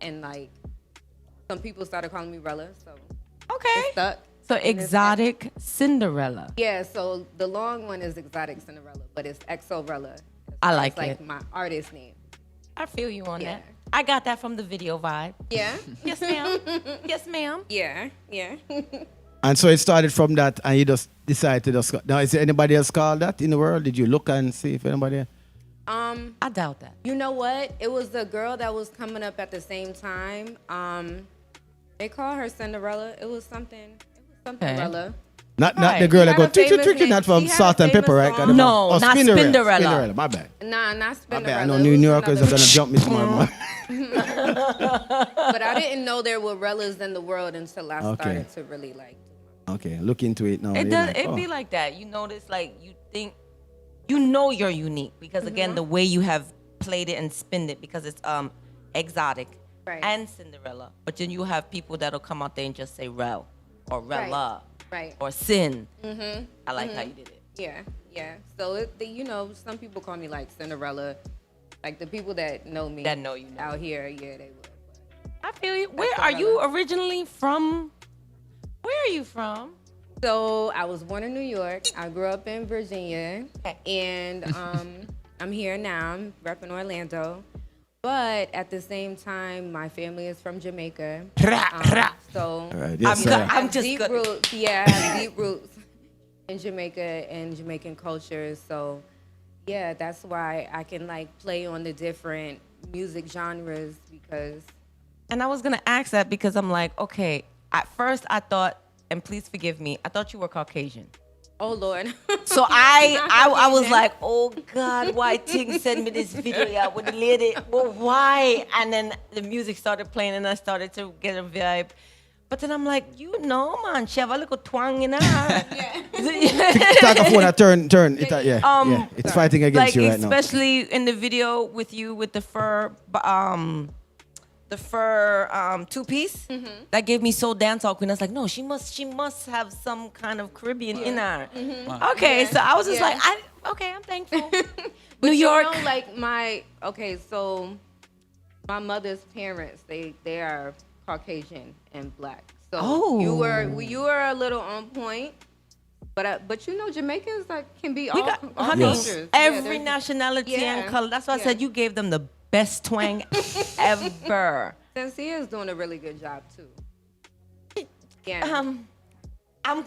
and like some people started calling me Rella, so Okay. it stuck. So And it's exotic Cinderella. Yeah, so the long one is Exotic Cinderella, but it's XOELLA. I like it's like it. my artist name. I feel you on Yeah. that. I got that from the video vibe. Yeah, Yes, ma'am. Yes, ma'am. yeah, yeah. And so it started from that, and you just decided to just. Now, is there anybody else called that in the world? Did you look and see if anybody? I doubt that. You know what? It was the girl that was coming up at the same time. They call her Cinderella. It was something. Okay. Rella. Not the Right. girl She that had go a famous tricky, name. not from She had Salt a and Pepper, right? famous song. No, not Cinderella. Cinderella, my bad. Nah, not My Cinderella. bad. I know It New was Yorkers are another- gonna jump me tomorrow morning. But I didn't know there were Rellas in the world until I Okay. started to really like. Okay, look into it now. It You're does. like, It oh. be like that. You notice, like you think, you know, you're unique because again, the way you have played it and spinned it because it's exotic Right. and Cinderella. But then you have people that'll come out there and just say Rel or Rella Right. or Sin. I like how you did it. Yeah, yeah. So you know, some people call me like Cinderella. Like the people that know me, That know you know. out here, yeah, they would. I feel you. Where are you originally from? Where are you from? So I was born in New York. I grew up in Virginia, Okay. and I'm here now. I'm repping Orlando. But at the same time, my family is from Jamaica. So All right, yes, I'm sir. good. I have I'm just deep good. roots. Yeah, I have deep roots in Jamaica and Jamaican culture. So yeah, that's why I can like play on the different music genres because And I was gonna ask that because I'm like, okay. At first, I thought, and please forgive me, I thought you were Caucasian. oh Lord. So I was like, oh God, why Ting send me this video out with the lady? Well, why? And then the music started playing and I started to get a vibe. But then I'm like, you know, man, she have a little twang in her. Talk of phone, turn. It, yeah. It's fighting against like you right now. especially in the video with you with the fur two-piece that gave me so dance hall queen. I was like, no, she must have some kind of Caribbean in her. Okay, so I was just like, I'm thankful. New York. You know, like so my mother's parents, they are Caucasian and black. So Oh. you were a little on point. But you know, Jamaicans can be all, all honey, cultures. every Yeah, nationality Yeah. and color. That's why I Yeah. said you gave them the best twang ever. Sincere is doing a really good job too. Yeah. I'm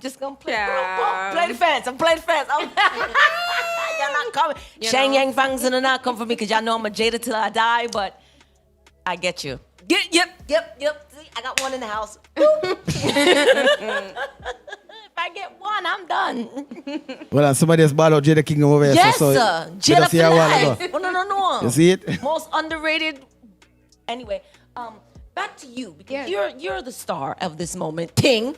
just gonna play. Yeah. Play the fans. I'm playing the fans. Y'all not coming. You Shang know? Yang Fangs gonna not come for me because y'all know I'm a Jada till I die. But I get you. Yep. See, I got one in the house. If I get one, I'm done. Well, and somebody has bought out Jada Kingdom over here. Yes, so sir. let Jada us see for how life. well Oh, no. You see it? Most underrated. Anyway, back to you because you're the star of this moment, Ting.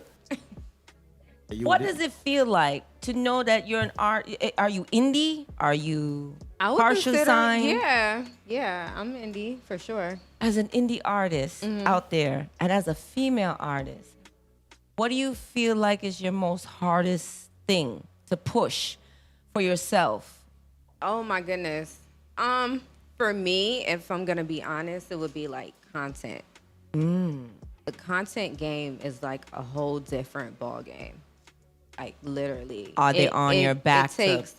What does it feel like to know that you're an art? Are you indie? Are you I would partial consider- sign? Yeah, I'm indie for sure. As an indie artist Mm-hmm. out there, and as a female artist, what do you feel like is your most hardest thing to push for yourself? Oh my goodness. For me, if I'm gonna be honest, it would be like content. The content game is like a whole different ball game. Like literally. Are they on your back It takes.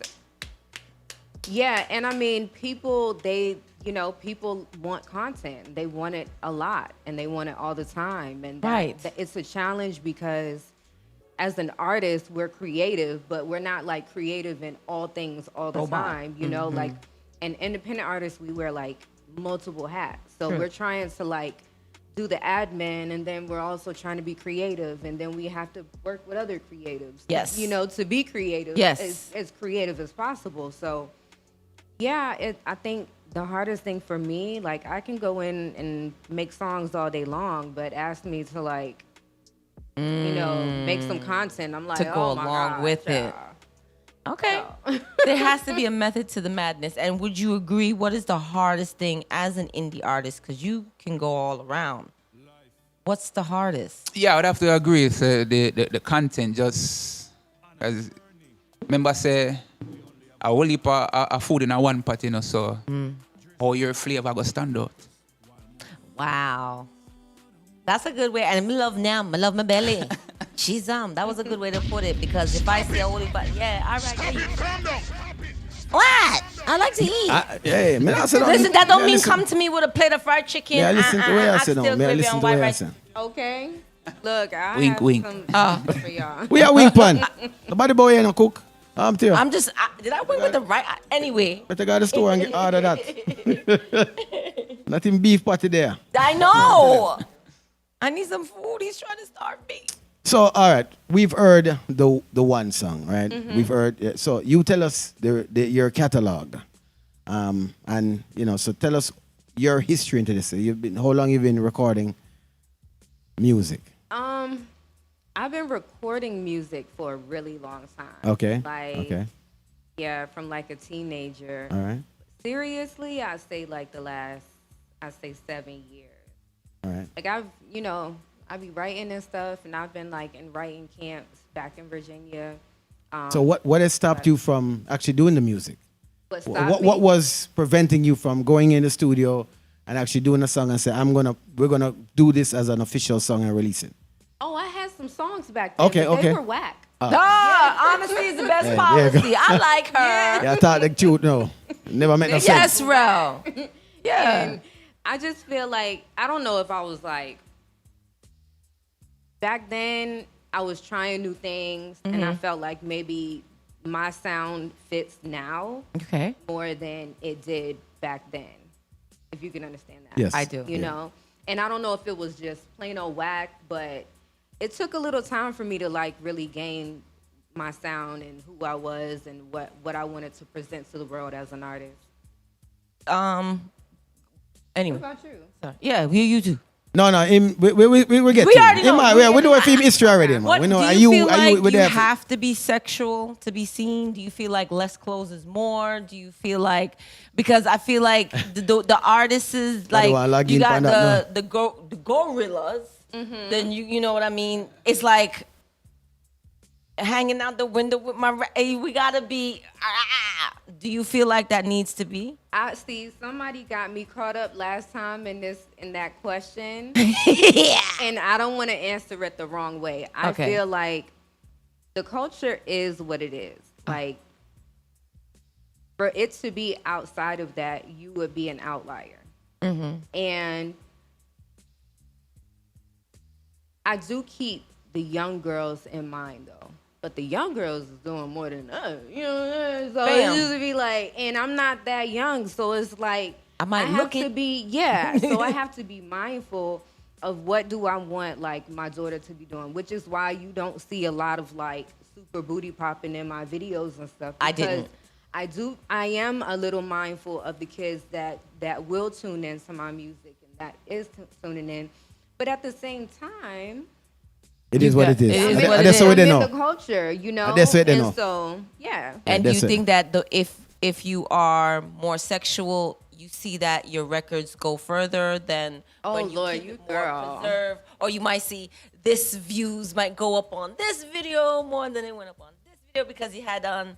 Yeah, and I mean, people want content. They want it a lot, and they want it all the time. And Right. It's a challenge because as an artist, we're creative, but we're not like creative in all things all the time. You know, like an independent artist, we wear like multiple hats. So we're trying to like do the admin, and then we're also trying to be creative, and then we have to work with other creatives. Yes. You know, to be creative. Yes. As creative as possible. So yeah, I think the hardest thing for me, like I can go in and make songs all day long, but ask me to like, make some content. I'm like, To go oh my along gosh, with it. yeah. Okay. There has to be a method to the madness. And would you agree, what is the hardest thing as an indie artist? Because you can go all around. What's the hardest? Yeah, I would have to agree. So the content just, as remember say, a whole heap of food in a one pot, so how your flavor go stand out. Wow. That's a good way. And me love now. I love my belly. She's that was a good way to put it, because if I say only but yeah, all right, yeah, what? I like to eat. Yeah, man, I said, Listen, that don't mean come to me with a plate of fried chicken. Yeah, listen to what I said. still Man, gravy listen on to white what I rice. said. Okay. Look, I Wink, have wink. some for y'all. We are wing pan. Nobody boy ain't no cook. I'm tell you. I'm just, did I went with the right? Anyway. Better go to the store and get order that. Nothing beef patty there. I know. I need some food. He's trying to starve me. So, all right, we've heard the one song, right? We've heard. So, you tell us your catalog, and so tell us your history into this. How long you've been recording music? I've been recording music for a really long time. Okay. Like, yeah, from like a teenager. All right. Seriously, I say like the last, 7 years. All right. Like I be writing and stuff, and I've been like in writing camps back in Virginia. So what has stopped you from actually doing the music? What was preventing you from going in the studio and actually doing a song and say, we're gonna do this as an official song and release it? Oh, I had some songs back then. Okay, but okay. They were whack. Honesty is the best policy. I like her. Yeah, I thought the truth. No, never met no sense. Yes, Ro. Yeah. And I just feel like, I don't know if I was like, back then I was trying new things, and I felt like maybe my sound fits now Okay. more than it did back then, if you can understand that. Yes, I do. You know? And I don't know if it was just plain old whack, but it took a little time for me to like really gain my sound and who I was and what I wanted to present to the world as an artist. Anyway. What about you? Sorry. Yeah, you do. No, we get We to already it. know. We know a film history already, man. What We know. do you feel are like with you that? have to be sexual to be seen? Do you feel like less clothes is more? Do you feel like, because I feel like the artists is like you got the gorillas, then you know what I mean? It's like hanging out the window with my we gotta be do you feel like that needs to be? See, somebody got me caught up last time in that question. Yeah. And I don't want to answer it the wrong way. I Okay. feel like the culture is what it is. Like, for it to be outside of that, you would be an outlier. And I do keep the young girls in mind, though. But the young girls is doing more than us, you know. So Bam. it used to be like, and I'm not that young, so it's like I might have look to it. be, so I have to be mindful of what do I want like my daughter to be doing, which is why you don't see a lot of like super booty popping in my videos and stuff. I because didn't. I am a little mindful of the kids that will tune into my music and that is tuning in, but at the same time, It is what it is. It is And what it that's is. what they I'm in know. the culture, you know. That's what they and know. so, yeah. And do you that's it. think that if you are more sexual, you see that your records go further than Oh, when you Lord, keep you it more girl. preserved? Or you might see this views might go up on this video more than it went up on this video because you had on.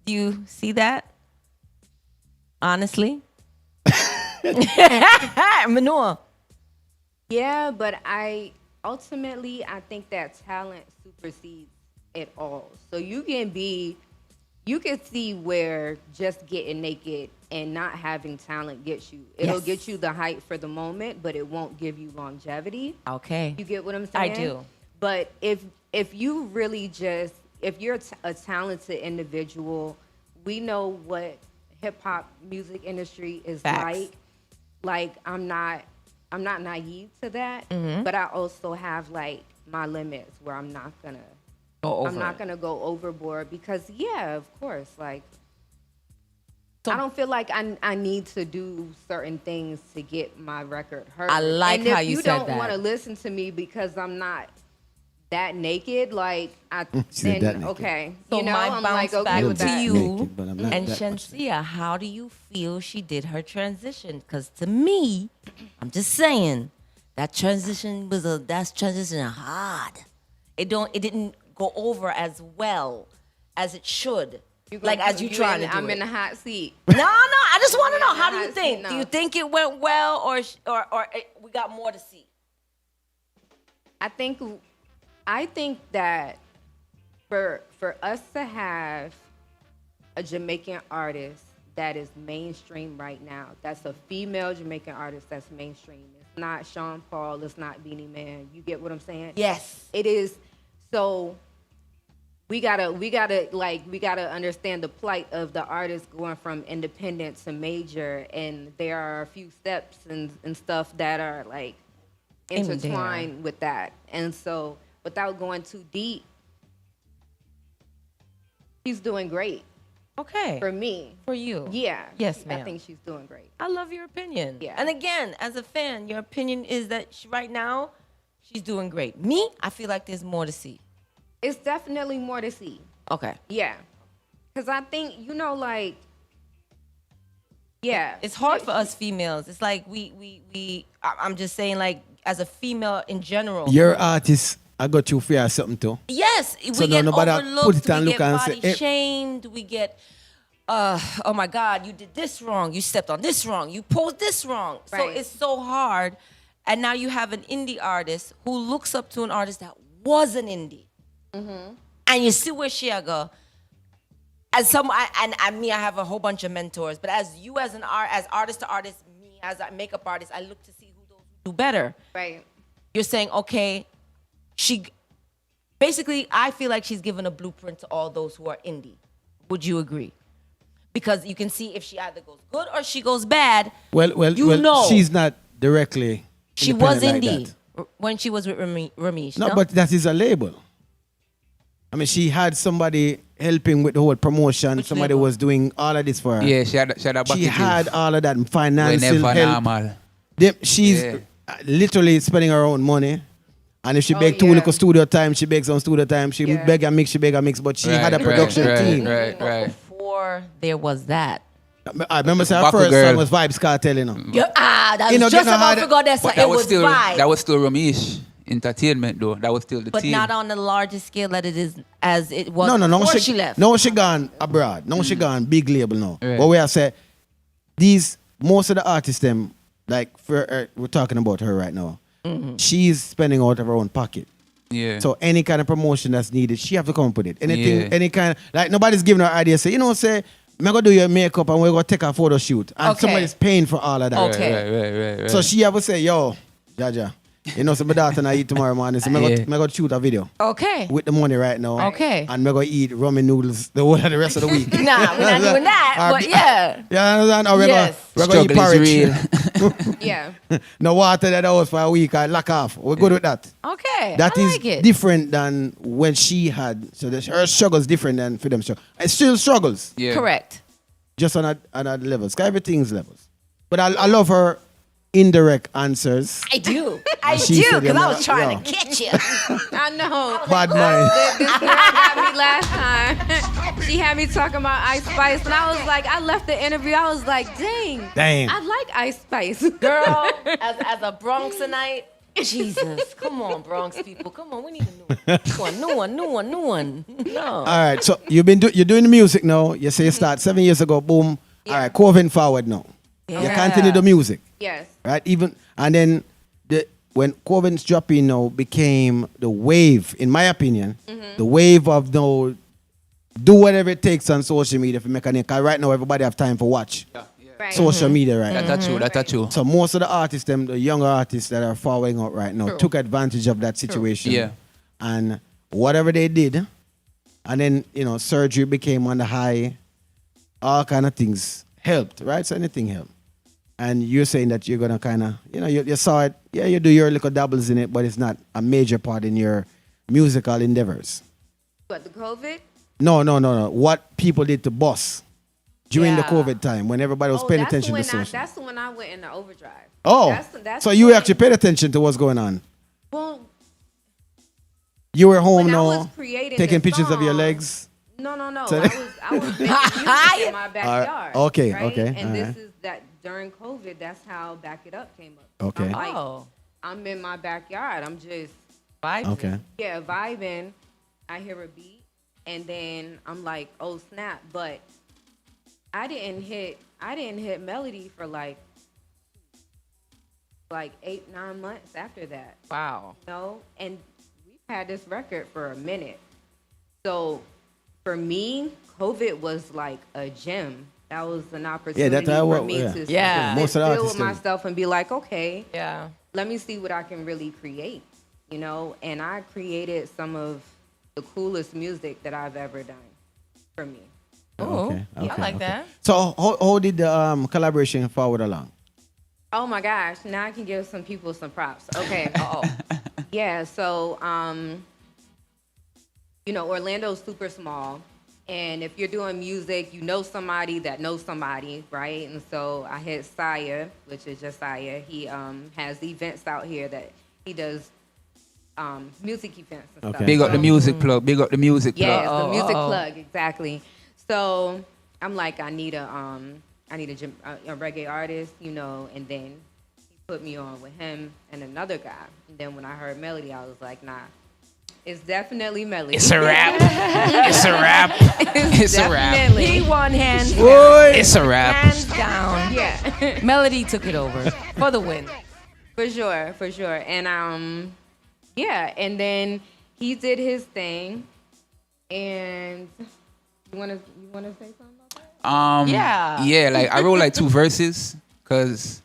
Do you see that? Honestly, Manure. Yeah, but ultimately, I think that talent supersedes it all. So you can see where just getting naked and not having talent gets you. It'll Yes. get you the hype for the moment, but it won't give you longevity. Okay. You get what I'm I saying? do. But if you really if you're a talented individual, we know what hip hop music industry is Facts. like I'm not naive to that, but I also have like my limits where I'm not gonna go overboard because of course, like I don't feel like I need to do certain things to get my record heard. I like and how if you you said don't that. want to listen to me because I'm not that naked, like She said that then naked. okay, So you know, my I'm bounce like okay back with to that. you Naked, but I'm not and that much. Shensia, how do you feel she did her transition? Because to me, I'm just saying that transition hard. It didn't go over as well as it should. Like as you trying to do I'm it. in the hot seat. No, I just want to know. How do you Hot think? seat, Do no. you think it went well, or we got more to see? I think that for us to have a Jamaican artist that is mainstream right now, that's a female Jamaican artist that's mainstream. It's not Sean Paul, it's not Beanie Man. You get what I'm saying? Yes. It is. So we gotta understand the plight of the artist going from independent to major, and there are a few steps and stuff that are like intertwined with that. And so without going too deep, she's doing great. Okay. For me. For you. Yeah. Yes, ma'am. I think she's doing great. I love your opinion. Yeah. And again, as a fan, your opinion is that right now, she's doing great. Me, I feel like there's more to see. It's definitely more to see. Okay. Yeah. Because I think, like, yeah. It's hard for us females. It's like I'm just saying, like, as a female in general. Your artist, I got you fear something too. Yes, So we get nobody overlooked, put it and we look get and body say, eh. shamed, we get, oh my God, you did this wrong, you stepped on this wrong, you posed this wrong. So Right. it's so hard. And now you have an indie artist who looks up to an artist that was an indie. Mm-hmm. And you see where she go. As I have a whole bunch of mentors, but as you as artist to artist, me as a makeup artist, I look to see who do better. Right. You're saying, okay, basically, I feel like she's given a blueprint to all those who are indie. Would you agree? Because you can see if she either goes good or she goes bad. Well, you know she's not directly. she was independent indie like when she was with Ramesh. that. No, but that is a label. I mean, she had somebody helping with the whole promotion. Which Somebody label? was doing all of this for her. Yeah, she had a She bucket had all of that financial whenever help. normal. She's Yeah. literally spending her own money. And if she Oh, beg too yeah. little studio time, she begs on studio time. She Yeah. beg and mix. But she had a production team. Right. Before there was that. I remember her Buckle first Girl. song was Vibes Cartel, you know. That You know, was just get no about hard- to go there. So But it was vibe. that was still Ramesh Entertainment though. That was still the But team. not on the largest scale that it is as it was No. before she left. No, she gone abroad. No, she gone big label now. Right. But where I say, most of the artists, them, like, we're talking about her right now. Mm-hmm. She's spending out of her own pocket. Yeah. So any kind of promotion that's needed, she have to come up with it. Anything, Yeah. any kind, like nobody's giving her idea. Say, I'm gonna do your makeup and we're gonna take a photo shoot. And Okay. somebody's paying for all of that. Okay. Right. So she have to say, yo, Jaja, so my daughter and I eat tomorrow morning. So I'm gonna shoot a video Okay. with the money right now. Okay. And I'm gonna eat ramen noodles the whole of the rest of the week. Nah, we're not doing that. But yeah. Yeah, understand? Or Yes. we're gonna eat Struggle is porridge. real. Yeah. No water that house for a week. I lock off. We're good with that. Okay. That I is like it. different than when she had. So her struggles different than for them. So it's still struggles, Yeah. Correct. just on a levels. Everything's levels. But I love her indirect answers. I do. I She do, said, because I yeah, was trying yeah. to get you. I know. Bad mind. This girl got me last time. She had me talking about Ice Spice, and I was like, I left the interview. I was like, dang. Dang. I like Ice Spice. Girl, as a Bronxonite, Jesus. Come on, Bronx people. Come on, we need a new one. New one. No. All right. So you're doing the music now. You say you start 7 years ago. Boom. Yeah. All right. Moving forward now. You continue the music. Yes. Right? And then when Coven's dropping now became the wave, in my opinion, the wave of no do whatever it takes on social media for make a name. 'Cause right now everybody have time for watch Right. social media right now. That's true. So most of the artists, the younger artists that are following up right now, took advantage of that situation. Yeah. And whatever they did, and then surgery became on the high, all kind of things helped, right? So anything helped. And you're saying that you're gonna kind of, you saw it. Yeah, you do your little doubles in it, but it's not a major part in your musical endeavors. But the COVID? No. What people did to Boss during the Yeah. COVID time when everybody was paying attention to when social. that's when I went into overdrive. Oh, That's so you when- actually paid attention to what's going on. Well, You were home when I now, was creating taking the pictures of your song- legs. No. So- I was making music in my backyard. Okay, right? okay, And this alright. is that during COVID, that's how Back It Up came up. Okay. I'm like, Oh. I'm in my backyard. I'm just, Vibes. Okay. vibing. I hear a beat. And then I'm like, oh snap! But I didn't hit Melody for like 8-9 months after that. Wow. You know, and we've had this record for a minute. So for me, COVID was like a gem. That was an opportunity for me to Most of the deal artists with do. myself and be like, okay, Yeah. let me see what I can really create, you know? And I created some of the coolest music that I've ever done for me. Oh, Okay, I like that. So how did the collaboration forward along? Oh my gosh, now I can give some people some props. Okay. Oh. Yeah, so, you know, Orlando's super small. And if you're doing music, you know somebody that knows somebody, right? And so I hit Saya, which is Josiah. He has events out here that he does music events and stuff. Big up the music plug. Big up the music plug. Yeah, the music plug, exactly. So I'm like, I need a reggae artist, you know, and then he put me on with him and another guy. And then when I heard Melody, I was like, nah, it's definitely Melody. It's a rap. It's a rap. It's a rap. Definitely. He won hands down. It's a rap. Hands down. Yeah. Melody took it over for the win. For sure. And yeah, and then he did his thing. And you wanna say something about that? Yeah. Like I wrote like 2 verses because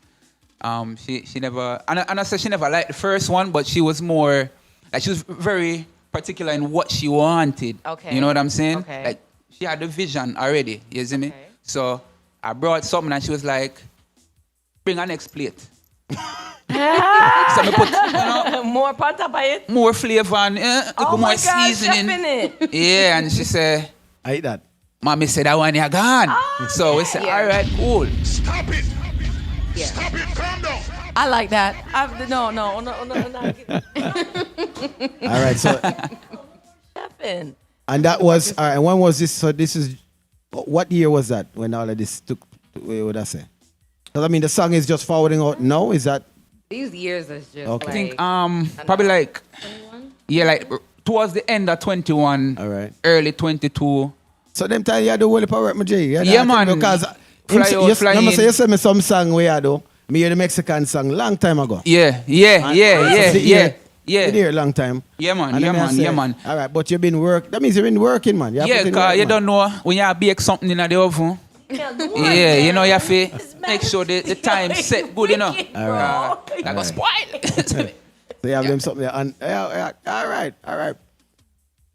she never and I said she never liked the first one, but she was more like she was very particular in what she wanted. Okay. You know what I'm saying? Okay. Like she had the vision already. You see me? Okay. So I brought something and she was like, bring a next plate. So I put More panta by it. more flavor and Oh more my God, seasoning. chefing it. Yeah, and she said, I eat that. Mommy said that one you're gone. So we said, Yeah. all right, cool. Stop it! Yeah. Stop it! Calm down! I like that. No. All right, so Chefing. and that was all right. When was this? So this is what year was that when all of this took? What would I say? Because I mean, the song is just forwarding out. No, is that These years is just Okay. I think like probably like 21? like towards the end of 21, all right? early 22. So them time you had the whole heap of work, my G. Yeah, man. Because Fly out, fly remember in. say you sent me some song we had though. Me hear the Mexican song long time ago. Yeah. You hear long time. Yeah, man. And Yeah, then I man. say, Yeah, man. All right, but you've been work. That means you've been working, man. You have Yeah, put in because work, you man. don't know when you bake something in the oven. Yeah, you know you have to make sure the time set good, you know. All right. That got spoiled. So you have them something there. And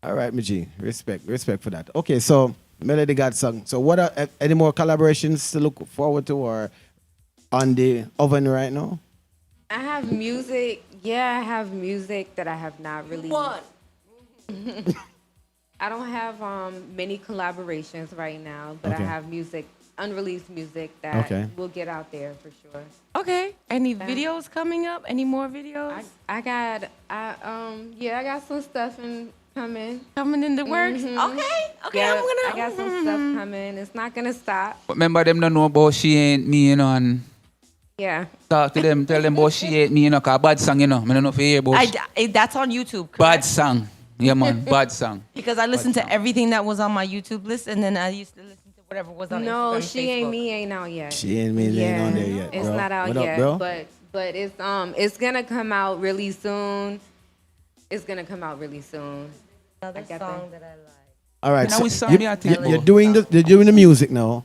all right, my G. Respect for that. Okay, so Melody God song. So what are any more collaborations to look forward to or on the oven right now? I have music. Yeah, I have music that I have not released. I don't have many collaborations right now, but Okay. I have music, unreleased music that Okay. will get out there for sure. Okay. Any videos coming up? Any more videos I got some stuff coming. coming in the works? Mhm. Okay. Yeah, I'm I got some stuff coming. It's not gonna stop. But remember, them don't know about she ain't me, you know, and Yeah. talk to them, tell them about she ain't me, you know, because bad song, you know. I don't know if you hear about That's on YouTube. Correct? bad song. Yeah, man, bad song. Because I listened to everything that was on my YouTube list, and then I used to listen to whatever was on No, Instagram, She Ain't Facebook. Me ain't out yet. She ain't me, ain't on there yet. It's bro. not out What up, yet, bro? but it's gonna come out really soon. It's gonna come out really soon. Another I got song that. that I like. All right, Now so we song me, I think, you're bro. doing the music now.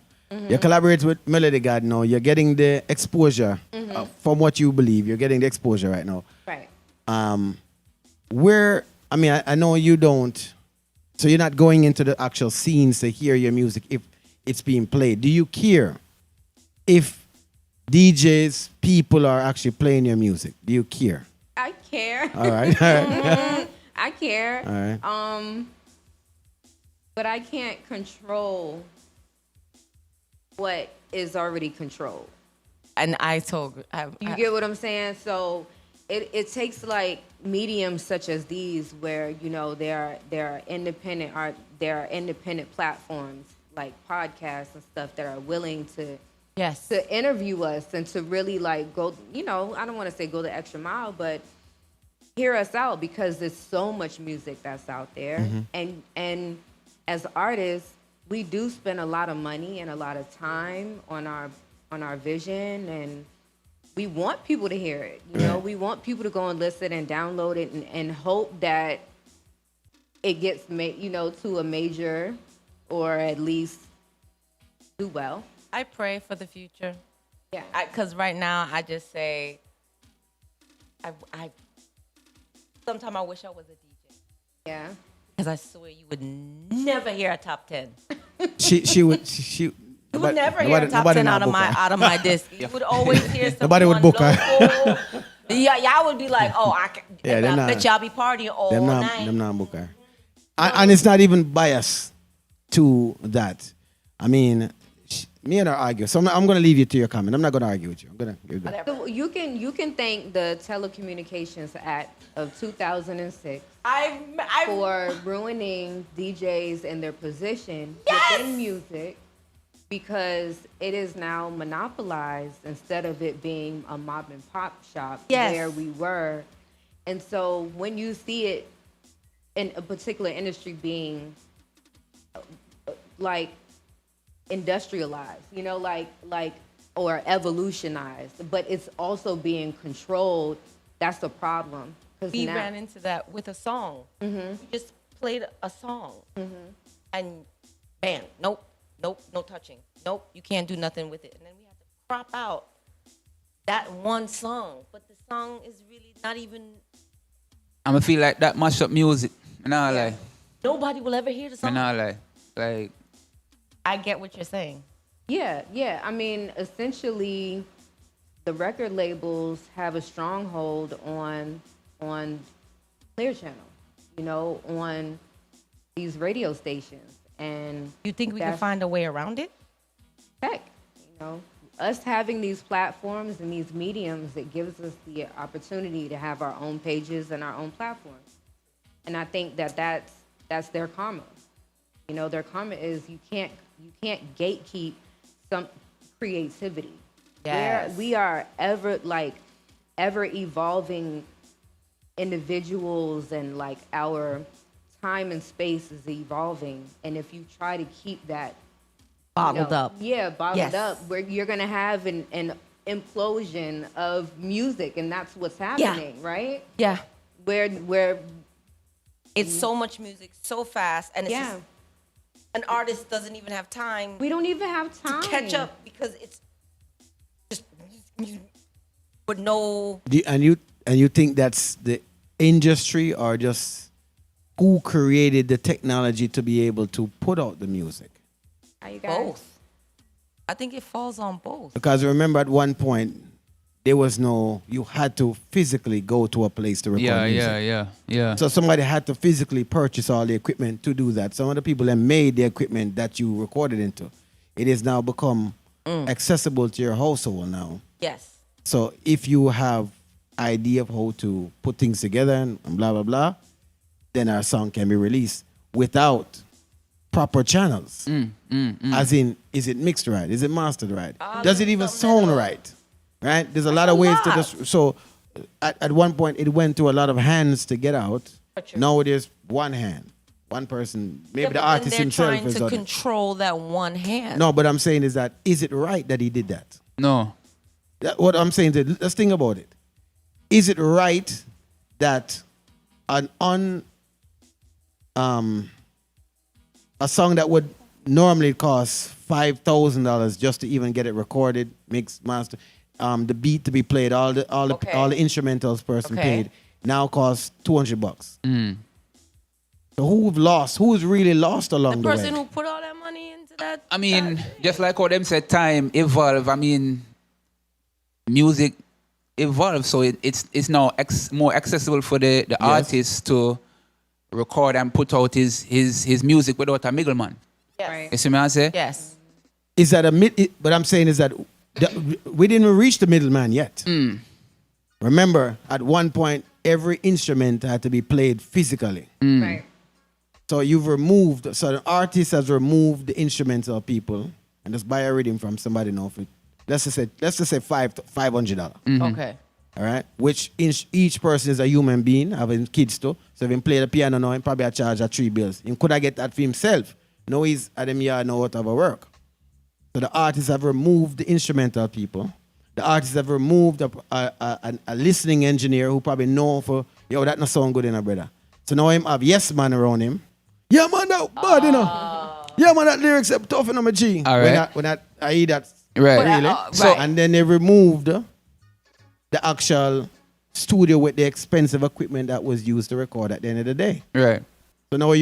You collaborate with Melody God now. You're getting the exposure from what you believe. You're getting the exposure right now. Right. Where I mean, I know you don't. So you're not going into the actual scenes to hear your music if it's being played. Do you care if DJs, people are actually playing your music? Do you care? I care. All right. I care. All right. But I can't control what is already controlled. And I told You get what I'm saying? So it takes like mediums such as these where, you know, there are independent art, there are independent platforms like podcasts and stuff that are willing to yes. to interview us and to really like go, you know, I don't want to say go the extra mile, but hear us out because there's so much music that's out there. And as artists, we do spend a lot of money and a lot of time on our vision, and we want people to hear it. You know, we want people to go and listen and download it and hope that it gets to a major, or at least do well. I pray for the future. Yeah. Because right now, I just say, I sometimes I wish I was a DJ. Yeah. Because I swear you would never hear a top 10. She would. You would never hear a top 10 out of my disc. You would always hear some Nobody would book her. Yeah, y'all would be like, oh, I bet y'all be partying all night. Them not book her. And it's not even biased to that. I mean, me and her argue. So I'm going to leave you to your comment. I'm not going to argue with you. You're good. So you can thank the Telecommunications Act of 2006 for ruining DJs and their position within music, because it is now monopolized instead of it being a mom and pop shop where we were. And so when you see it in a particular industry being like industrialized, or evolutionized, but it's also being controlled, that's the problem. We ran into that with a song. We just played a song, and bam, nope, no touching. Nope, you can't do nothing with it. And then we had to crop out that one song, but the song is really not even. I'm gonna feel like that mashed up music. Nobody will ever hear the song. Like. I get what you're saying. Yeah. I mean, essentially, the record labels have a stronghold on Clear Channel, on these radio stations. And you think we can find a way around it? Heck, us having these platforms and these mediums, it gives us the opportunity to have our own pages and our own platforms. And I think that's their karma. Their karma is you can't gatekeep some creativity. Yes. We are ever evolving individuals, and like our time and space is evolving. And if you try to keep that bottled up, up, where you're gonna have an implosion of music, and that's what's happening, right? Yeah. Where it's so much music so fast, and it's just, an artist doesn't even have time. We don't even have time to catch up, because it's just with no. And you think that's the industry, or just who created the technology to be able to put out the music? Both. I think it falls on both. Because remember, at one point, you had to physically go to a place to record music. Yeah. So somebody had to physically purchase all the equipment to do that. Some of the people that made the equipment that you recorded into, it has now become accessible to your household now. Yes. So if you have idea of how to put things together and blah, blah, blah, then our song can be released without proper channels. As in, is it mixed right? Is it mastered right? Does it even sound right? Right? There's a lot of ways to this. So at one point, it went to a lot of hands to get out. Now there's one hand. One person, maybe the artist himself is trying to control that one hand. No, but I'm saying is it right that he did that? No. What I'm saying is, let's think about it. Is it right that a song that would normally cost $5,000 just to even get it recorded, mixed, master, the beat to be played, all the instrumentals person paid, now costs $200. So who's really lost along the way? The person who put all that money into that. I mean, just like how them said, time evolve. I mean, music evolves, so it's now more accessible for the artist to record and put out his music without a middleman. Yes. Right. You see me I say? Yes. Is that but I'm saying is that we didn't reach the middleman yet. Remember, at one point, every instrument had to be played physically. Right. So the artist has removed the instrumental people and just buy a rhythm from somebody now for, let's just say $500. Okay. All right, which each person is a human being, having kids too. So if he play the piano now, he probably a charge of $3 bills. He could have get that for himself Now he's at them yard now out of a work. So the artists have removed the instrumental people. The artists have removed a listening engineer who probably know for, yo, that not sound good in a brother. So now him have yes man around him. Yeah man, that bad, you know. Yeah man, that lyrics are tough in my G. All right. When I hear that. Right. Really. So, and then they removed the actual studio with the expensive equipment that was used to record at the end of the day. Right. So now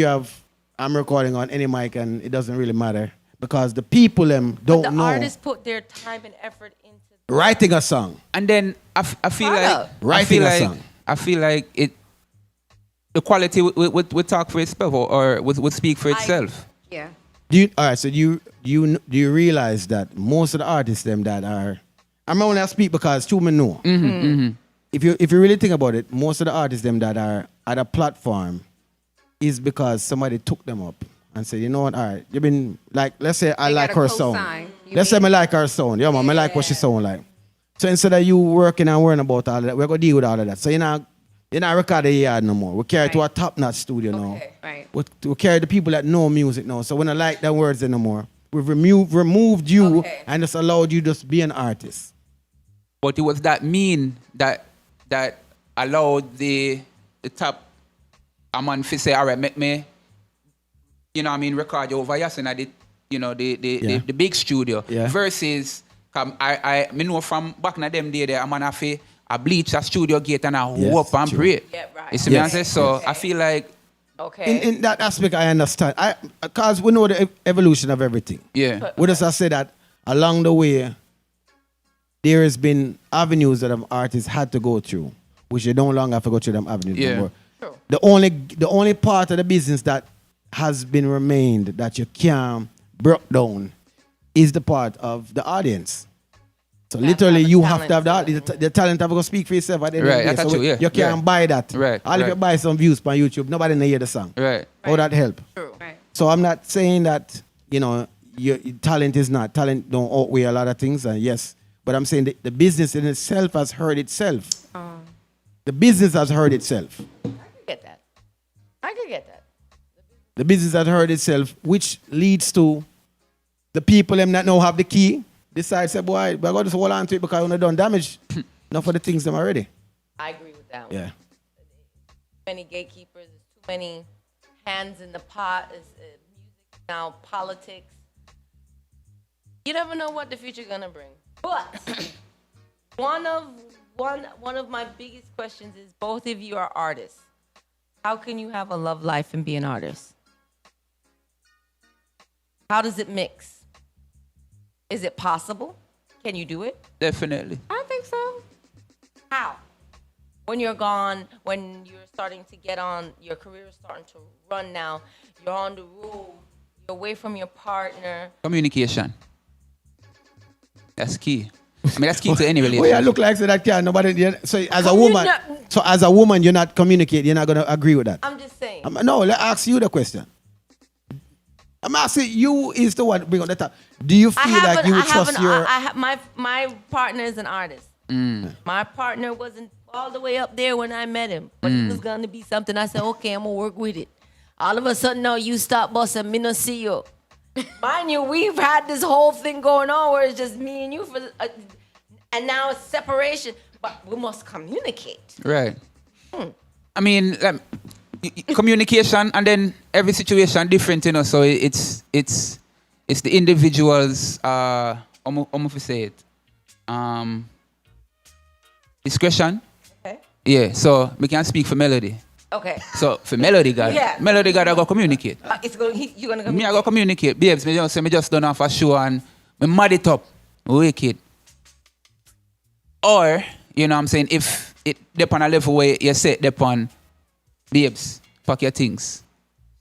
I'm recording on any mic and it doesn't really matter because the people don't know. The artists put their time and effort into writing a song. And then I feel like writing a song. I feel like the quality would talk for itself or would speak for itself. Yeah. So do you realize that most of the artists them that are, I'm only I speak because two men know. If you really think about it, most of the artists them that are at a platform is because somebody took them up and said, you know what, all right, you've been like, let's say I like her sound. Let's say I like her sound. Yeah, man, I like what she sound like. So instead of you working and worrying about all of that, we're gonna deal with all of that. So you're not recording the yard no more. We carry to a top-notch studio now. Right. We carry the people that know music now. So we don't like them words anymore. We've removed you and just allowed you just be an artist. But it was that mean that allowed the top a man to say, all right, make me, you know what I mean, record you over yes and I did, you know, the big studio versus I know from back in them day there, I'm gonna have to bleach a studio gate and I hope and pray. Yeah, right. You see what I'm saying? So I feel like in that aspect I understand. Because we know the evolution of everything. Yeah. We just say that along the way there has been avenues that artists had to go through, which they no longer have to go through them avenues anymore. True. The only part of the business that has been remained that you can't break down is the part of the audience. So literally you have to have the talent have to go speak for yourself at the end of the day. That's so true, you can't buy that. Right. All if you buy some views on YouTube, nobody will hear the song. Right. How that help? True. Right. So I'm not saying that, you know, your talent is not. Talent don't outweigh a lot of things, and yes. But I'm saying the business in itself has hurt itself. The business has hurt itself. I could get that. The business has hurt itself, which leads to the people them that now have the key decide, say, boy, we're going to hold on to it because we're not done damage. Not for the things them already. I agree with that one. Yeah. Too many gatekeepers, there's too many hands in the pot, is music now, politics. You never know what the future gonna bring. But one of my biggest questions is both of you are artists. How can you have a love life and be an artist? How does it mix? Is it possible? Can you do it? Definitely. I think so. How? When you're gone, when you're starting to get on, your career is starting to run now, you're on the road, you're away from your partner. Communication. That's key. I mean, that's key to any relationship. Well, you look like so that can nobody. So as a woman, you're not communicating. You're not gonna agree with that. I'm just saying. No, let's ask you the question. I'm asking you is the one bring on the top. Do you feel like you would trust your? My partner is an artist. My partner wasn't all the way up there when I met him, but it was gonna be something. I said, okay, I'm gonna work with it. All of a sudden, no, you stop busting, me no see you. Mind you, we've had this whole thing going on where it's just me and you and now it's separation. But we must communicate. Right. I mean, communication, and then every situation different, you know. So it's the individual's almost say it. Discretion. Okay. Yeah. So we can speak for Melody. Okay. So for MELODYGAD, Yeah. MELODYGAD I go communicate. You're gonna communicate. Me I go communicate. Babes, me just done off a show and me mad it up. Wicked. Or, you know what I'm saying, if it depend on a level where you say it depend, babes, pack your things.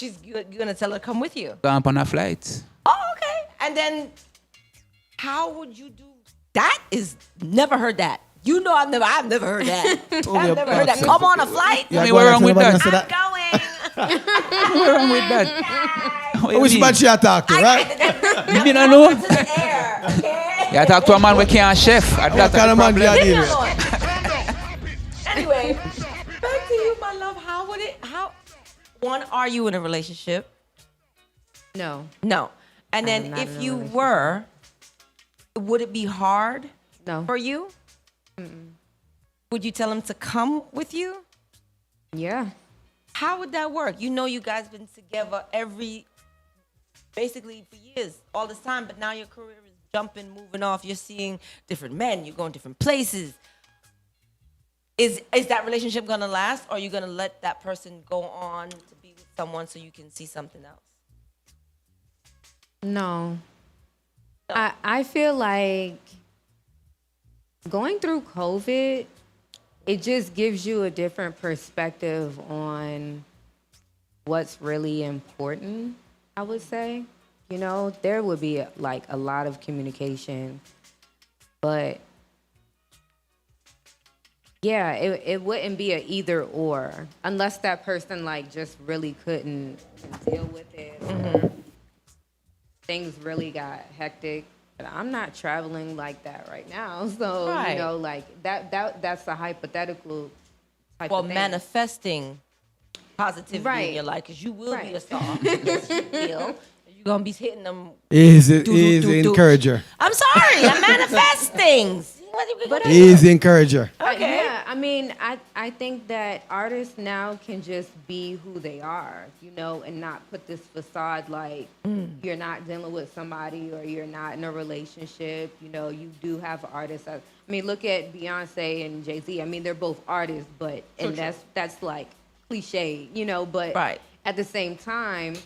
You're gonna tell her to come with you. Go on a flight. Oh, okay. And then how would you do that? Is never heard that. You know I've never heard that. I've never heard that. Come on a flight. Yeah, I mean, what's wrong with that? I'm going. What's wrong with that? Which man she attack to, right? You don't know? To the air, okay? Yeah, I talk to a man we can't chef. That's kind of man you are dealing with? Anyway, back to you, my love. How are you in a relationship? No. No. And I am then not in if a you relationship. were, would it be hard No. for you? Would you tell him to come with you? Yeah. How would that work? You know, you guys been together basically for years, all this time, but now your career is jumping, moving off. You're seeing different men. You're going different places. Is that relationship gonna last, or are you gonna let that person go on to be with someone so you can see something else? No. I feel like going through COVID, it just gives you a different perspective on what's really important, I would say. You know, there would be like a lot of communication, but yeah, it wouldn't be a either or unless that person like just really couldn't deal with it or things really got hectic. But I'm not traveling like that right now. So, Right. you know, like that's a hypothetical type Well, of thing. manifesting positivity in Right. your life, because you will be Right. a star. Yes, you will. You're gonna be hitting them. He's the do. encourager. I'm sorry, I manifest things. He's the encourager. Okay. Yeah, I mean, I think that artists now can just be who they are, you know, and not put this facade like you're not dealing with somebody or you're not in a relationship. You know, you do have artists. I mean, look at Beyonce and Jay-Z. I mean, they're both artists, but that's like cliche, you know. But Right. at the same time,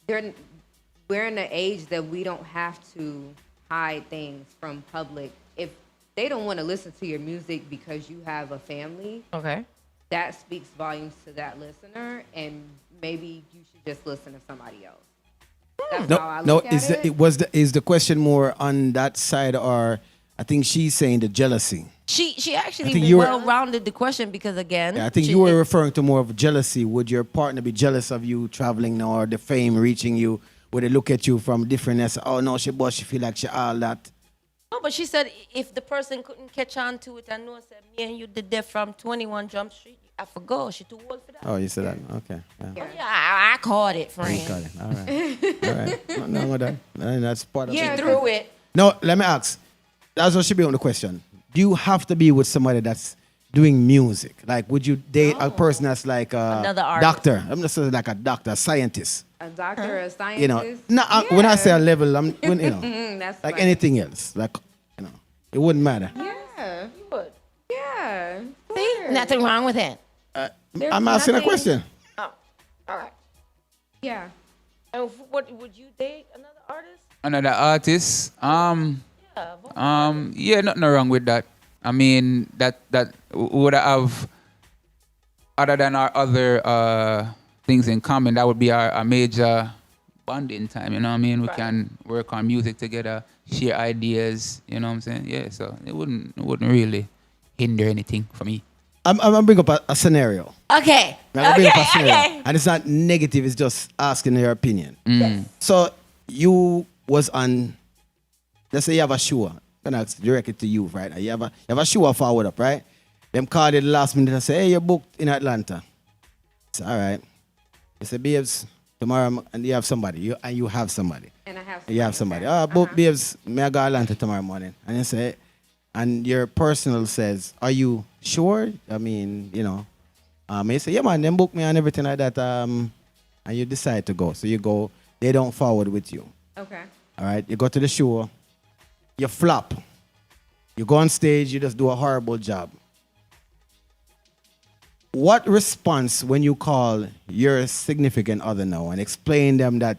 we're in an age that we don't have to hide things from public. If they don't want to listen to your music because you have a family, Okay. that speaks volumes to that listener, and maybe you should just listen to somebody else. That's how I No, look at it. is the question more on that side, or I think she's saying the jealousy. She actually I think you were- well-rounded the question, because again, I think you were referring to more of jealousy. Would your partner be jealous of you traveling now, or the fame reaching you? Would they look at you from differentness? Oh no, she feel like she all that. No, but she said if the person couldn't catch on to it and know, said me and you did that from 21 Jump Street, I forgot. She too old for that. Oh, you said that. Okay. Yeah. Yeah, I caught it, friend. You got it. All right. All right. No, that. That's part of Yeah, it. Threw it. No, let me ask. That's what should be on the question. Do you have to be with somebody that's doing music? Like, would you date a person that's like a Another artist. doctor? I'm just saying like a doctor, a scientist. A doctor, a scientist. You know, no, when I say a level, I'm when, you know, That's like funny. anything else. Like, you know, it wouldn't matter. Yeah, You would. yeah. See, Sure. nothing wrong with it. There's I'm asking a nothing- question. Oh, all right. Yeah. And what would you date another artist? Another artist. Yeah. Yeah, nothing wrong with that. I mean, that would have, other than our other things in common, that would be our major bonding time. You know what I mean? We Right. can work on music together, share ideas. You know what I'm saying? Yeah. So it wouldn't really hinder anything for me. I'm gonna bring up a scenario. Okay. I'm gonna bring up a Okay. scenario. Okay. And it's not negative. It's just asking your opinion. Yes. So you was on, let's say you have a show. I'm gonna direct it to you, right? You have a show forward up, right? Them called it the last minute and say, hey, you're booked in Atlanta. It's all right. You say, babes, tomorrow, and you have somebody. You have somebody. And I have. You have somebody. Okay. Book, babes, may I go to Atlanta tomorrow morning? And you say, and your personal says, are you sure? I mean, you know. You say, yeah, man, then book me and everything like that. And you decide to go. So you go, they don't forward with you. Okay. All right, you go to the show, you flop. You go on stage, you just do a horrible job. What response when you call your significant other now and explain them that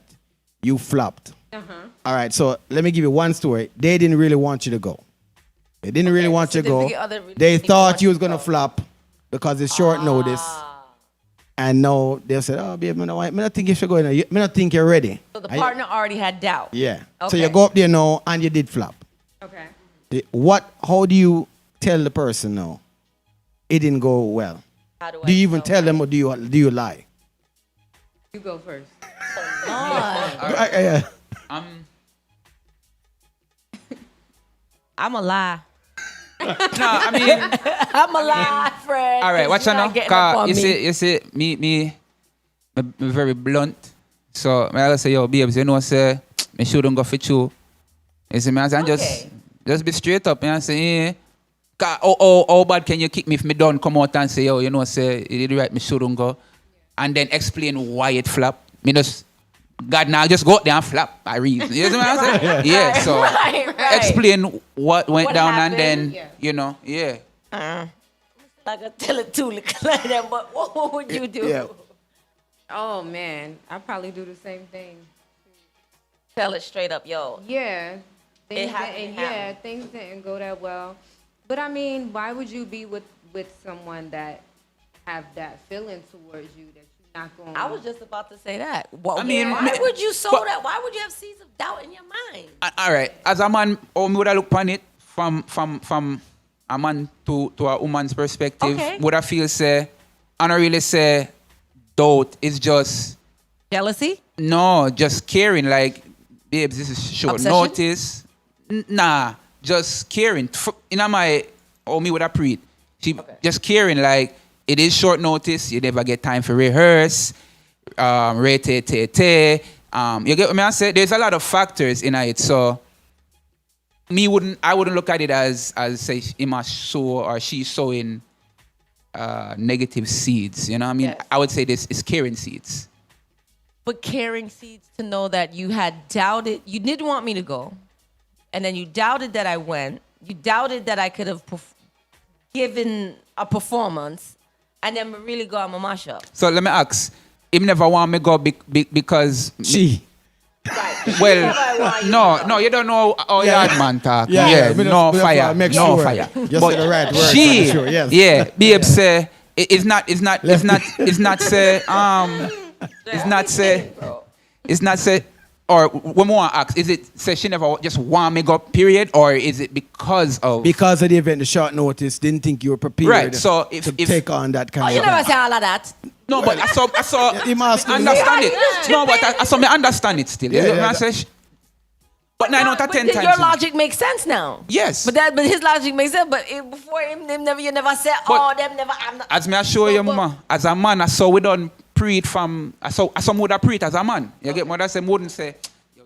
you flopped? All right, so let me give you one story. They didn't really want you to go. They didn't really the want you to go. significant other really They didn't thought want you you was to gonna go. flop because it's short notice. And now they said, oh, babe, I don't think you should go in. I don't think you're ready. So the And you- partner already had doubt. Yeah. So Okay. you go up there now and you did flop. Okay. How do you tell the person now it didn't go well? How do I Do you even tell tell them or do you lie? You go first. Yeah. I'm a lie. No, I mean, I'm a lie, friend. all right. Watch out now. You're not getting up on You me. see, me very blunt. So I say, yo, babes, you know, say, me shouldn't go for you. You see me, I say, Okay. just be straight up. And I say, yeah. How bad can you kick me if me don't come out and say, yo, you know, say, you did right, me shouldn't go. And then explain why it flop. Me just, God, now just go out there and flap. I reason. You see what I'm saying? Yeah, so Right. explain what went What down happened? and then, Yeah. you know, yeah. Like a Teletoolik like that, but what would you do? Yeah. Oh man, I probably do the same thing. Tell it straight up, yo. Yeah. Things happened, didn't, it happened. yeah, things didn't go that well. But I mean, why would you be with someone that have that feeling towards you that you're not going? I was just about to say that. Well, I mean, why would you sow but- that? Why would you have seeds of doubt in your mind? All right. As a man, how me would I look upon it from a man to a woman's perspective? Okay. Would I feel say, I don't really say doubt. It's just Jealousy? no, just caring. Like, babes, this is short Obsession? notice. Nah, just caring. In my, how me would I pre it? She just caring. Like, it is short notice. You never get time for rehearse. You get what I say? There's a lot of factors in it. So I wouldn't look at it as say he must sow or she's sowing negative seeds. You know what I mean? Yes. I would say this is caring seeds. But carrying seeds to know that you had doubted, you didn't want me to go. And then you doubted that I went. You doubted that I could have given a performance. And then we really go, I'm a mash up. So let me ask. Him never want me go because She. Right. well, no, you don't know how Yeah. yard man talk. Yeah, Yeah, we no just fire, make no sure. fire. Just say the right word, she, for sure, yes. yeah, babe say it's not say it's not say or when we want to ask, is it say she never just want me go period or is it because of Because of the event, the short notice, didn't think you were prepared Right, so if- to if- take on that kind You of never event. say all of that. no, but I saw He must- understand Yeah, it. No, but I saw me understand it still. You Yeah, know yeah, what I say? But 9 out of 10 But times. your logic makes sense now. Yes. But his logic makes sense. But before him, you never said, But- them never. I'm not. As me I show you, But- mama, as a man, I saw we done pre-it from, I saw would have pre-it as a man. You get what I say? Wouldn't say, yo,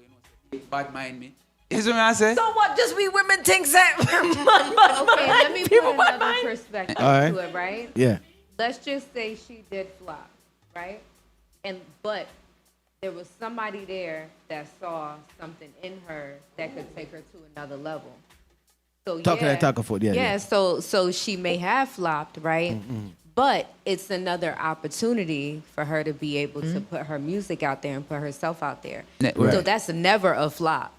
you know, bad mind me. You see what I say? So what? Just we women think that. Okay, let me People put bad another mind. perspective All right. to it, right? Yeah. Let's just say she did flop, right? But there was somebody there that saw something in her that could take her to another level. So Talk about, yeah, yeah. So she may have flopped, right? But it's another opportunity for her to be able to put her music out there and put herself out there. Network. So that's never a flop.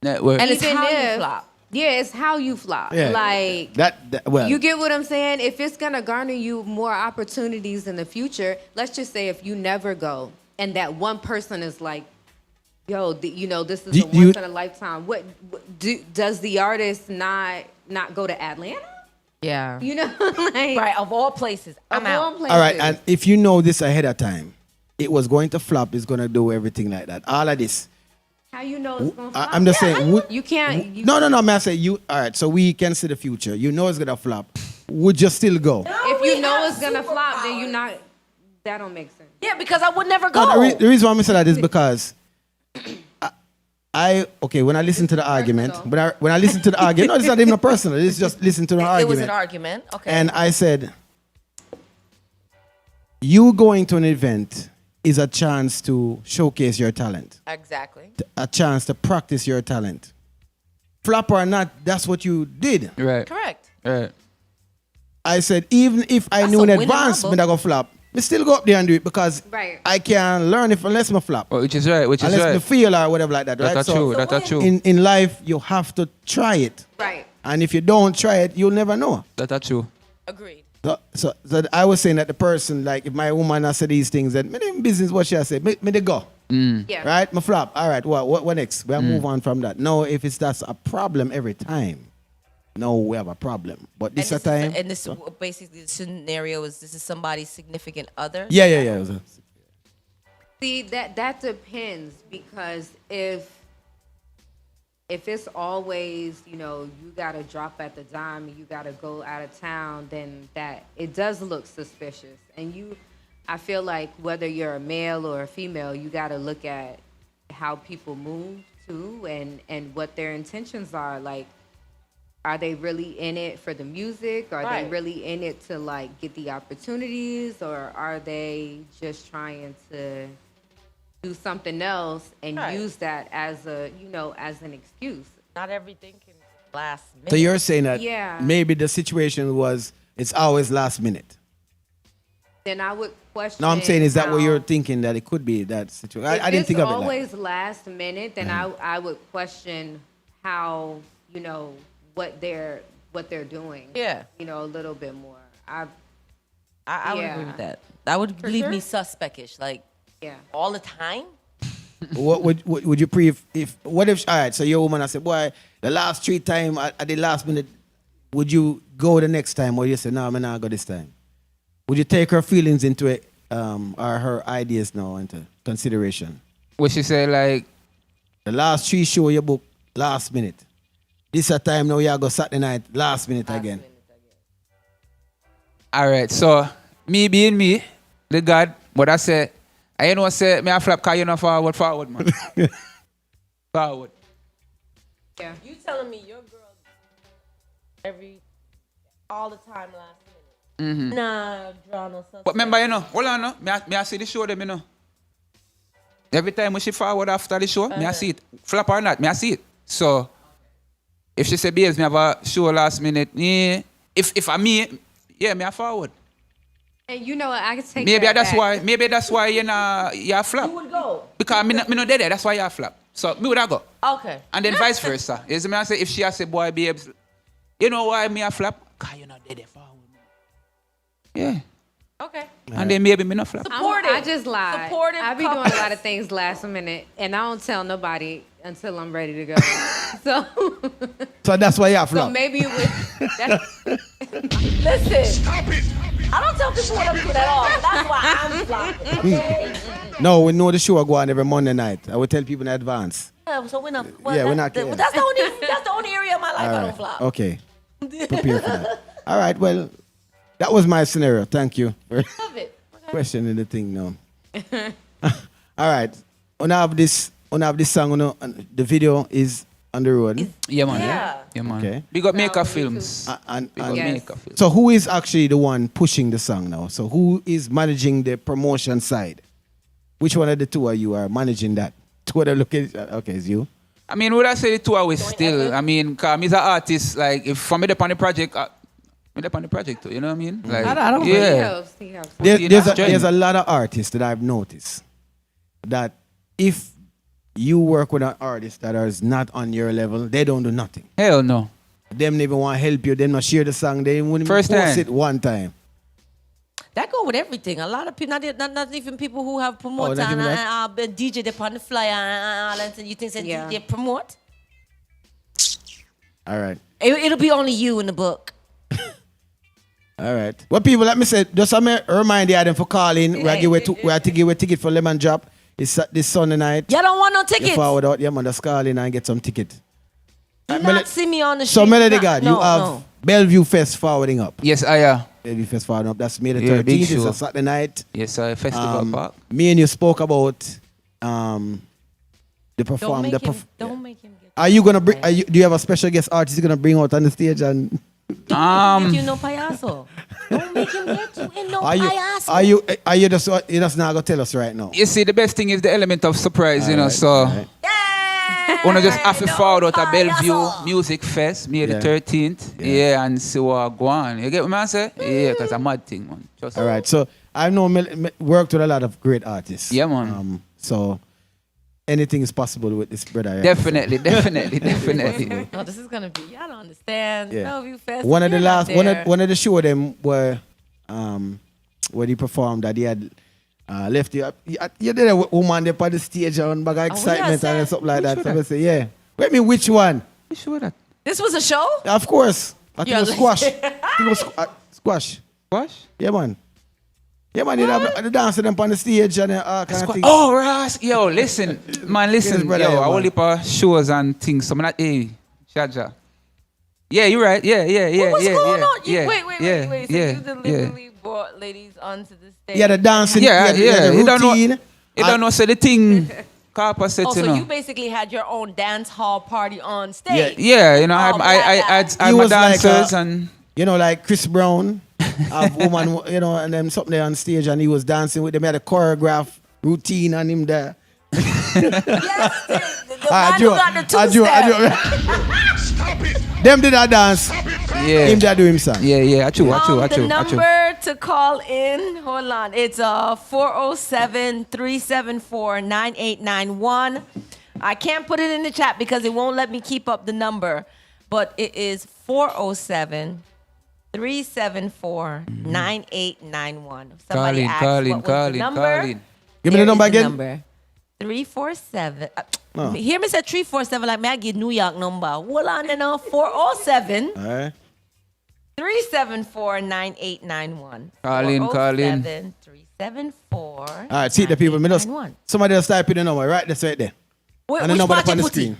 Network. And it's Even how you if- flop. Yeah, it's how you flop. Yeah. Like That well, you get what I'm saying? If it's gonna garner you more opportunities in the future, let's just say if you never go and that one person is like, yo, this is a once in a lifetime. Does the artist not go to Atlanta? Yeah. You know, like Right. Of all places, I'm of all out. places. all right, and if you know this ahead of time, it was going to flop, it's going to do everything like that. All of this. How you know it's gonna flop? I'm just saying. You can't. No, man, I say you. All right, so we can see the future. You know it's going to flop. Would you still go? If you know it's gonna flop, then you not. That don't make sense. Yeah, because I would never go. No, the reason why I say that is because when I listen to the argument, Personal. when I listen to the argument, no, it's not even a personal. It's just listen to the It argument. was an argument. Okay. And I said, you going to an event is a chance to showcase your talent, exactly. a chance to practice your talent. Flop or not, that's what you did. Right. Correct. Right. I said, even if I That's knew a in win in advance my me not go flop, me still go up there and do it because Right. I can't learn if unless me flop. Which is right. Which is Unless me right. feel or whatever like that, right? That's true. That's true. In life, you have to try it. Right. And if you don't try it, you'll never know. That's true. Agreed. So I was saying that the person, like if my woman has said these things, that me in business, what she has said, me they go. Yeah. Right? Me flop. All right, what next? We'll move on from that. No, if that's a problem every time, no, we have a problem. But this a time. And this basically the scenario is this is somebody's significant other. Yeah. It was See, that depends because if it's always, you gotta drop at the dime and you gotta go out of town, then that it does look suspicious. And I feel like whether you're a male or a female, you got to look at how people move too, and what their intentions are. Like, are they really in it for the music? Are they really in it to like get the opportunities, or are they just trying to do something else and use that as a, as an excuse? Not everything can last minute. So you're saying that maybe the situation was it's always last minute. Then I would question. No, I'm saying, is that what you're thinking, that it could be that situation? I didn't think of it. If it's always last minute, then I would question how, what they're doing. Yeah. A little bit more. I would agree with that. That would leave me suspect-ish, like all the time. What would you if all right, so your woman, I said, boy, the last 3 times at the last minute, would you go the next time, or you say, no, I'm not go this time? Would you take her feelings into it, or her ideas now into consideration? What she say, like, the last 3 show you book last minute. This a time now you go Saturday night last minute again. All right, so me being me, the God, but I say, I say me a flap because you know forward, man. Forward. Yeah. You telling me your girl all the time last minute? Mm-hmm. Nah, draw no suspect. But remember, hold on, no. Me I see the show them, Every time when she forward after the show, me I see it. Flap or not, me I see it. So, if she say, babes, me have a show last minute, if I me I forward. And I can take Maybe that that's back. why. Maybe that's why you flap. You would go. Because me not there. That's why you flap. So me would go. Okay. And then vice versa. Is me I say, if she say, boy, babes, you know why me a flap? Because you not there forward. Yeah. Okay. And then maybe me not flap. Supportive. I just lied. Supportive I be doing a couples. lot of things last minute, and I don't tell nobody until I'm ready to go. So that's why you So flop. maybe it was. Listen. Stop it. I don't tell people what I'm doing at all. That's why I'm flopping. Okay. No, we know the show go on every Monday night. I will tell people in advance. So we're not. We're not. That's the only area of my life I don't flop. Okay. Prepare for that. All right. Well, that was my scenario. Thank you for Love it. Okay. questioning the thing now. All right. On have this song. The video is on the road. Yeah, man. Yeah. Yeah, man. Okay. Big up Maker YouTube. Films. And Big up Yes. Maker Films. so who is actually the one pushing the song now? So who is managing the promotion side? Which one of the two are you are managing that? To the location? Okay, it's you. I mean, would I say the 2 hours still? I mean, because me as an artist, like, if for me up on the project, me up on the project too, you know what I mean? Like, I don't He yeah. helps. He helps. There's a lot of artists that I've noticed that if you work with an artist that is not on your level, they don't do nothing. Hell no. Them never want to help you. They not share the song. They wouldn't First post time. it one time. That go with everything. A lot of people, not even people who have promoted not even and that? DJ they on the flyer and all that. You think that Yeah. DJ promote? All right. It'll be only you in the book. All right. Well, people, let me say, just a remind them for calling. We have to give a ticket for Lemon Drop. It's this Sunday night. Y'all don't want no You tickets. forward out. Yeah, man, just call in and get some ticket. Do Mel- not see me on the So, street. MELODYGAD, No, you have no. Bellevue Fest forwarding up. Yes, I Bellevue Fest forwarding up. That's May the Yeah, 13th. big It's show. a Saturday night. Yes, I Festival Park. Me and you spoke about the Don't perform. make The him. perf- Don't make him get. Are you gonna bring? Do you have a special guest artist you're gonna bring out on the stage? And Make you no payaso. Don't make him get you in no payaso. are you just not gonna tell us right now? You see, the best thing is the element of surprise, you know, so Yeah. wanna just have to No forward out a payaso. Bellevue Music Fest, May the Yeah. 13th. Yeah, and see what go on. You get what I say? Yeah, because a mad thing, man. Just All right. So I know worked with a lot of great artists. Yeah, man. So anything is possible with this brother. Yeah? Definitely, definitely. Oh, this is gonna be. Y'all don't understand. Yeah. Bellevue Fest. One of the You're last not one there. of the show them were when he performed that he had left you. You did a woman there on the stage on bag of excitement said- and something like that. which So one? I say, yeah. Wait me, which one? You sure that? This was a show. Of course. I think it was You're squash. I think it was squash. Squash? Yeah, man. Yeah, man. You have the dancing them on the stage and kind of thing. Oh, Ras. Yo, listen. Man, Yes, listen. brother, Yo, yeah, I will man. leave shows and things. So I'm not, hey, Shaja. Yeah, you're right. Yeah. What's yeah, going yeah, on? Yeah, Wait. yeah, So yeah, you deliberately brought ladies onto the stage. Yeah, the dancing. Yeah, the yeah. You don't know. routine. You don't know. Say the thing. Carpa said, Oh, you so know. you basically had your own dance hall party on stage. Yeah, you know, Oh, I black had my was like, dancers and You know, like Chris Brown, a woman, you know, and then something there on stage, and he was dancing with them. He had a choreograph routine on him there. Yes, the man who got the two-step. Them did that dance. yeah, Him that do him song. yeah. Achoo. The number to call in, hold on, it's 407-374-9891. I can't put it in the chat because it won't let me keep up the number, but it is 407-374-9891. Somebody asked what was the number. Give me the number again. Number 347. Hear me say 347 like me I give New York number. Hold on now. 407. All right. 374-9891. Call in. 374. All right, see the people. Somebody else type in the number, right? That's right there. Wait, And the which number part up on you the put it? screen.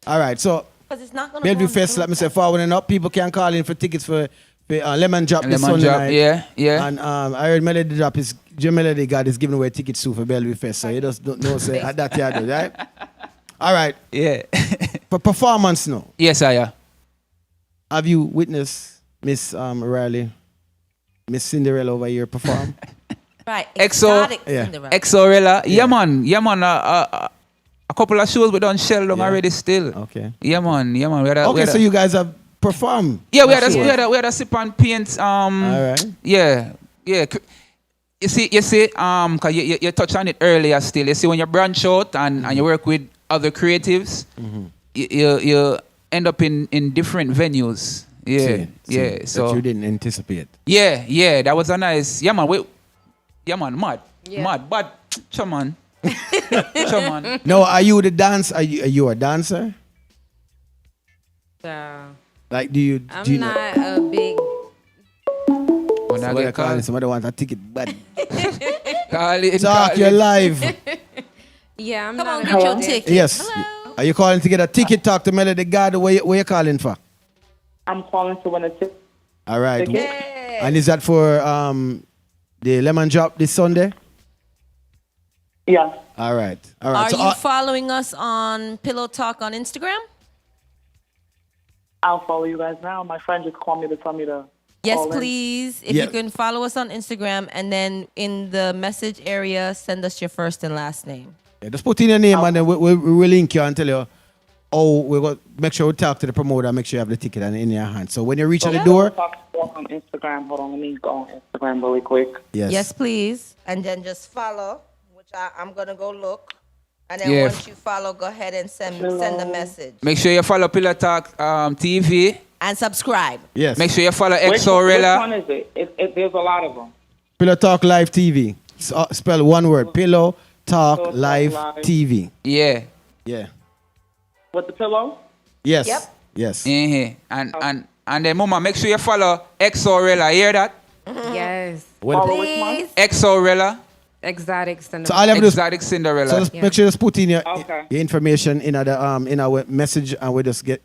All right, so Because it's not going to Bellevue Fest, let me say, forwarding up. People can call in for tickets for Lemon Drop this Lemon Sunday Drop, night. yeah. And I heard MELODYGAD is giving away tickets too for Bellevue Fest, so you just don't know, say, at that you do, right? All right. Yeah. For performance now, Yes, I. have you witnessed Miss Riley, Miss Cinderella over here perform? Right. XO, Exotic yeah. Cinderella. XOELLA. Yeah, man. A couple of shows we done shell down Yeah. already still. Okay. Yeah, man. We had Okay, so you guys have performed. Yeah, we had Sure. a sip and paint. All right. Yeah. You see, cause you touched on it earlier still. You see, when you branch out and you work with other creatives, you end up in different venues. Yeah. See, So that you didn't anticipate. yeah, that was a nice. Yeah, man. Mad. Yeah. Mad. But man. man. No, are you the dance? Are you a dancer? So Like, do you I'm know? not a big. When I Somebody get calling, called, somebody want a ticket, but call it. talk, you're live. Yeah, I'm Come not. on, a get your big- ticket. Yes. Hello. Are you calling to get a ticket? Talk to MELODYGAD. Where you calling for? I'm calling to win a ticket. All right. Ticket? And is that for the Lemon Drop this Sunday? Yeah. All right. All Are right. So, you following us on Pillow Talk on Instagram? I'll follow you guys now. My friend just called me to tell me to Yes, call in. please. If Yeah. you can follow us on Instagram and then in the message area, send us your first and last name. yeah, just put in your name and then we'll link you and tell you. Oh, we got make sure we talk to the promoter and make sure you have the ticket and in your hand. So when you reach at the door, Talk on Instagram. Hold on, let me go on Instagram really quick. Yes, please. And then just follow, which I'm going to go look. And then Yeah. once you follow, go ahead and send the message. Make sure you follow Pillow Talk TV. And subscribe. Yes. Make sure you follow Which XOELLA. one is it? There's a lot of them. Pillow Talk Live TV. Spell one word. Pillow Talk Talk Live Live. TV. Yeah. Yeah. With the pillow? Yes. Yep. Yes. And then, Mama, make sure you follow XOELLA. Hear that? Yes. Follow which one? XOELLA. Exotic So Cinderella. all you have to do is Exotic Cinderella. so just Yeah. make sure you just put in your Okay. information in our message and we just get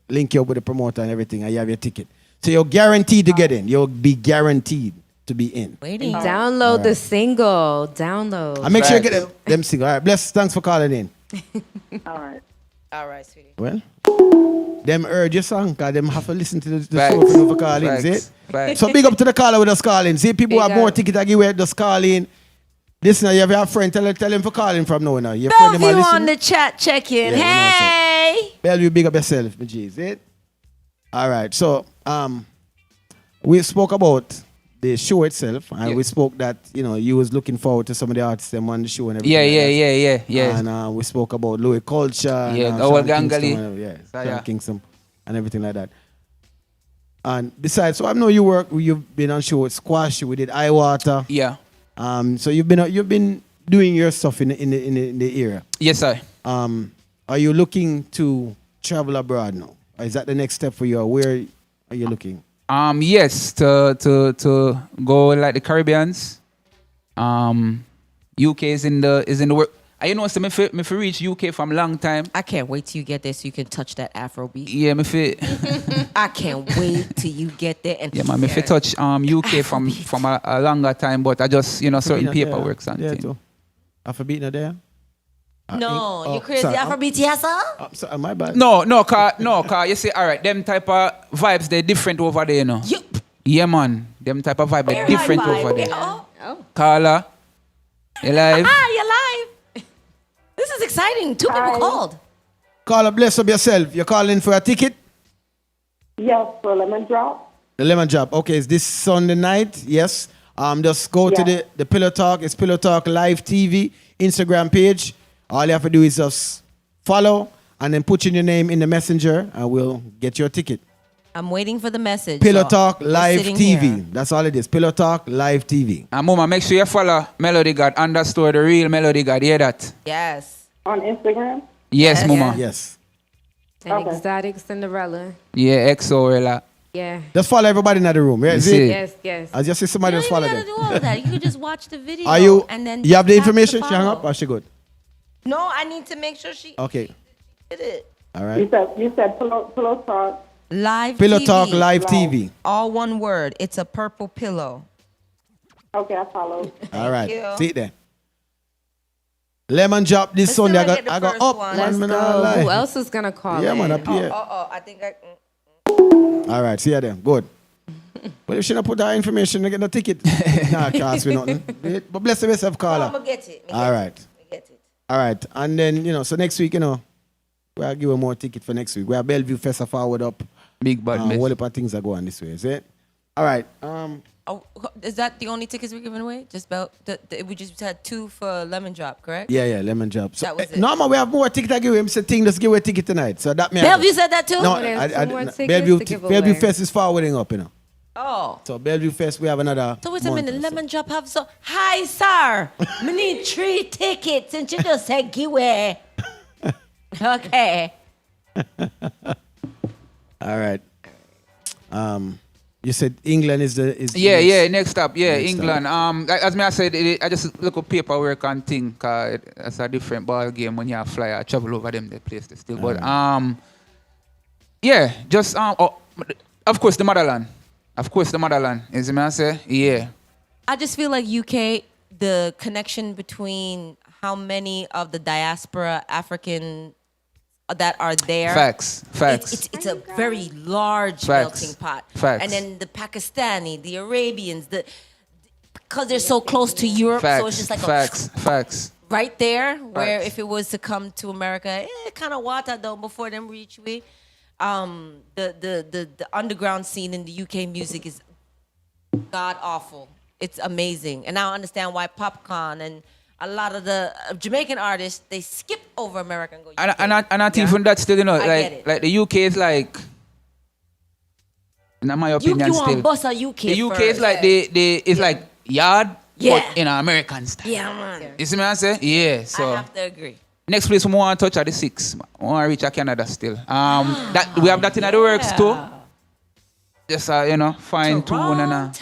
link you up with the promoter and everything and you have your ticket. So you're guaranteed to get in. You'll be guaranteed to be in. Waiting. Download the single. Download. And make sure you get Facts. them single. All right, bless. Thanks for calling in. All right. All right, sweetie. Well, them heard your song because them have to listen to the Facts. show for you for calling. Facts. See it? Facts. So big up to the caller with us calling. See, people who Big have more up. tickets to give away, just call in. Listen, you have your friend, tell him for calling from now. Your friend them Bellevue are on listening. the chat, check in. Yeah, you know, so- Hey! Bellevue, big up yourself, my G's. It? All right. So we spoke about the show itself, and Yeah. we spoke that you was looking forward to some of the artists them on the show and everything. Yeah. And we spoke about Louis Culture. And, Yeah, Sean Owl Kingston, Gangali. yeah, So, Sean yeah. Kingston, and everything like that. And besides, so I know you've been on show with Squash. We did Eye Water. Yeah. So you've been doing your stuff in the area. Yes, sir. Are you looking to travel abroad now? Or is that the next step for you? Or where are you looking? Yes, to go like the Caribbeans. UK is in the work. You know, so me fi reach UK from long time. I can't wait till you get there so you can touch that Afro beat. Yeah, me fi. I can't wait till you get there. And Yeah, man, me fi touch UK from a longer time, but I just certain paperwork and things. too. Afrobeat not there? No, you crazy sorry, Afrobeat, yes, sir? Sorry, my bad. No, car. You see, all right, them type of vibes they're different over there, you know. Yeah, man, them type of vibe they're different over there. Oh. Carla, you live? You're live. This is exciting. 2 people called. Carla, bless up yourself. You're calling for a ticket? Yes, for Lemon Drop. The Lemon Drop. Okay, is this Sunday night? Yes. Just go to the Pillow Talk. It's Pillow Talk Live TV Instagram page. All you have to do is just follow and then put in your name in the messenger and we'll get your ticket. I'm waiting for the message. Pillow so Talk we're Live sitting TV. here. That's all it is. Pillow Talk Live TV. And Mama, make sure you follow MELODYGAD _ the real MELODYGAD. Hear that? Yes. On Instagram? Yes, Mama. Yes. And Okay. exotic Cinderella. Yeah, XOELLA. Yeah. Just follow everybody in the room. Yeah, You is see? it? Yes. I just see somebody You just don't follow even them. gotta do all of that. You can just watch the video. Are you? And then You have the tap information? She hung follow. up or she good? No, I need to make sure she Okay. did it. All right. You said Pillow Talk. Live Pillow TV. Talk Live TV. All one word. It's a purple pillow. Okay, I followed. All right. you. See it there. Lemon Drop this Let's Sunday. see if I I get the got first up. one. Let's Man, go. lie. Who else is gonna call Yeah, in? man, up here. I think I. All right, see you then. Good. But if she not put that information, I get no ticket. Nah, cost me nothing. But bless the yourself, I'm caller. gonna get it. All right. Get it. All right. And then, so next week, we'll give you more ticket for next week. We have Bellevue Festa forward up. Big bad Whole mess. heap of things are going this way, is it? All right. Oh, is that the only tickets we're giving away? Just about we just had 2 for Lemon Drop, correct? Yeah, Lemon Drop. So, That was it. normal, we have more ticket to give him. So thing, just give away a ticket tonight. So that means. Bellevue said that too. No, there's two more tickets Bellevue, to give Bellevue away. Fest is forwarding up, Oh. So Bellevue Fest, we have another. So wait a month minute, or so. Lemon Drop have so. Hi, sir. We need 3 tickets, and you just said give away. Okay. All right. You said England is the Yeah. Next up, Next England. As I said, I just look up paperwork and thing. Cause it's a different ball game when you fly. I travel over them, the place they still. But just of course the motherland. Of course the motherland. Is me I say? Yeah. I just feel like UK, the connection between how many of the diaspora African that are there. Facts. It's a very large Facts. melting pot. Facts. And then the Pakistani, the Arabians, because they're so close to Europe, so it's just like Facts. right there. Where Facts. if it was to come to America, kind of water though before them reach we. The underground scene in the UK music is god awful. It's amazing, and now I understand why Popcorn and a lot of the Jamaican artists they skip over America and go. UK. And I think from that still, I get it. like the UK is like, in my opinion, you still. want boss a UK The UK first. is like it's like yard, Yeah. but in an American style. Yeah, man. You see me I say? Yeah. So I have to agree. next place we want to touch are the 6. We want to reach Canada still. That we have that in the works too. Just fine tune and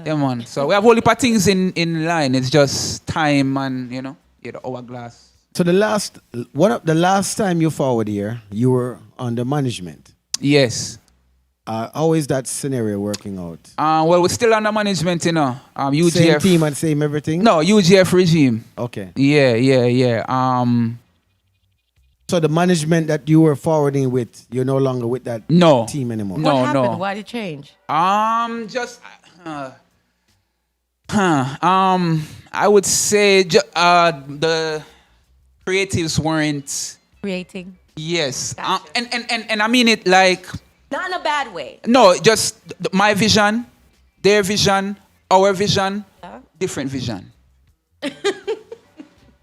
yeah, man. So we have a whole heap of things in line. It's just time and the hourglass. So the last time you forward here, you were under management. Yes. How is that scenario working out? Well, we're still under management, UGF. Same team and same everything? No, UGF regime. Okay. Yeah. Oh, So the management that you were forwarding with, you're no longer with that No. team anymore? No. What happened? Why did it change? I would say the creatives weren't. Creating. Yes. Gotcha. And I mean it like, Not in a bad way. no, just my vision, their vision, our vision, Yeah. different vision.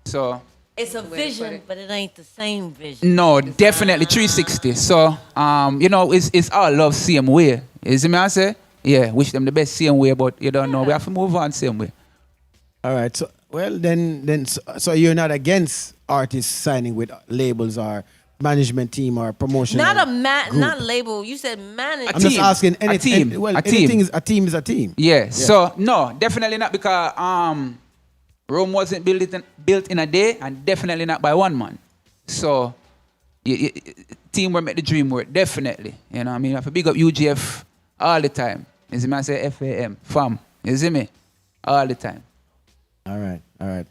So, It's a vision, but it ain't the same vision. no, definitely 360. So, it's all love same way. You see me I say? Yeah, wish them the best same way, but you don't know. We have to move on same way. All right. So, well, so you're not against artists signing with labels or management team or promotion? Not label. You said manager. I'm just team. asking. A team. Well, A anything team. is a team is a team. Yeah. So no, definitely not because Rome wasn't built in a day, and definitely not by one man. So, teamwork make the dream work, definitely. You know what I mean? I have to big up UGF all the time. You see me? I say FAM, fam. You see me? All the time. All right.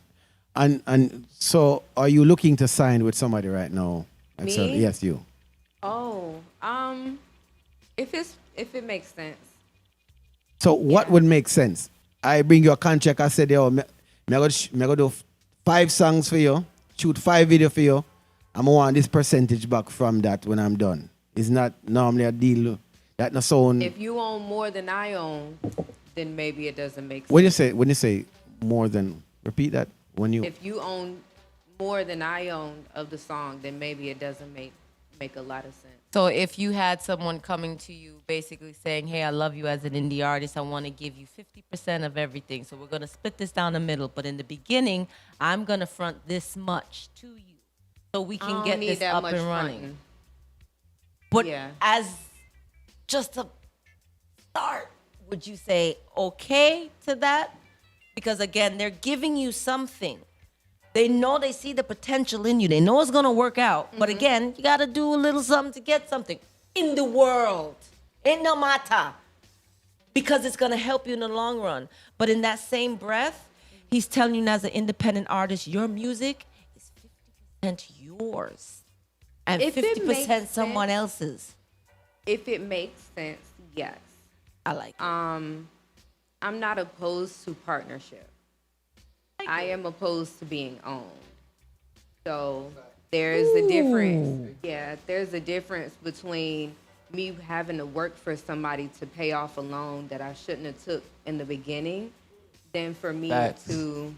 And so, are you looking to sign with somebody right now? Me? Yes, you. Oh, if it makes sense. So, what would make sense? I bring you a contract. I said, yo, me go do 5 songs for you, shoot 5 videos for you. I'm gonna want this percentage back from that when I'm done. It's not normally a deal. That no sound. If you own more than I own, then maybe it doesn't make sense. When you say more than, repeat that. If you own more than I own of the song, then maybe it doesn't make a lot of sense. So if you had someone coming to you basically saying, hey, I love you as an indie artist, I want to give you 50% of everything. So we're going to split this down the middle. But in the beginning, I'm going to front this much to you so we can get this up and running. Fronting. But Yeah. as just a start, would you say okay to that? Because again, they're giving you something. They know they see the potential in you. They know it's going to work out. But again, you got to do a little something to get something in the world. It no matter. Because it's going to help you in the long run. But in that same breath, he's telling you as an independent artist, your music is 50% yours. And If it 50% makes someone sense. else's. If it makes sense, yes. I like it. I'm not opposed to partnership. I am opposed to being owned. So there's a difference. Yeah, there's a difference between me having to work for somebody to pay off a loan that I shouldn't have took in the beginning than for me to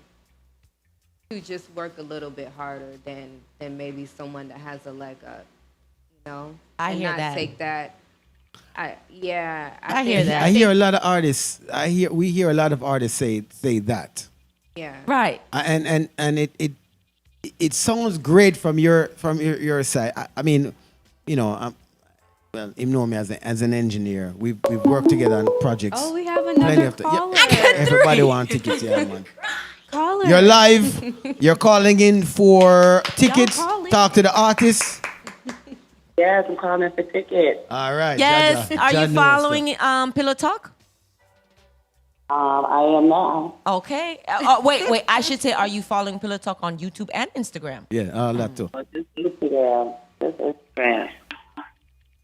just work a little bit harder than maybe someone that has a leg up, you know? I and hear not that. Take that. I hear think- that. I hear a lot of artists. We hear a lot of artists say that. Yeah. Right. And it sounds great from your side. I mean, you know, well, you know me as an engineer. We've worked together on projects. Oh, we have Plenty another of caller. everybody want tickets, yeah, man. Caller. You're live. You're calling in for tickets. calling. Talk to the artist. Yes, I'm calling for tickets. All right. Yes. Jaja. Are Jah you knows following Pillow Talk? I am now. Okay. Wait. I should say, are you following Pillow Talk on YouTube and Instagram? Yeah, all that too. But this Instagram, this Instagram.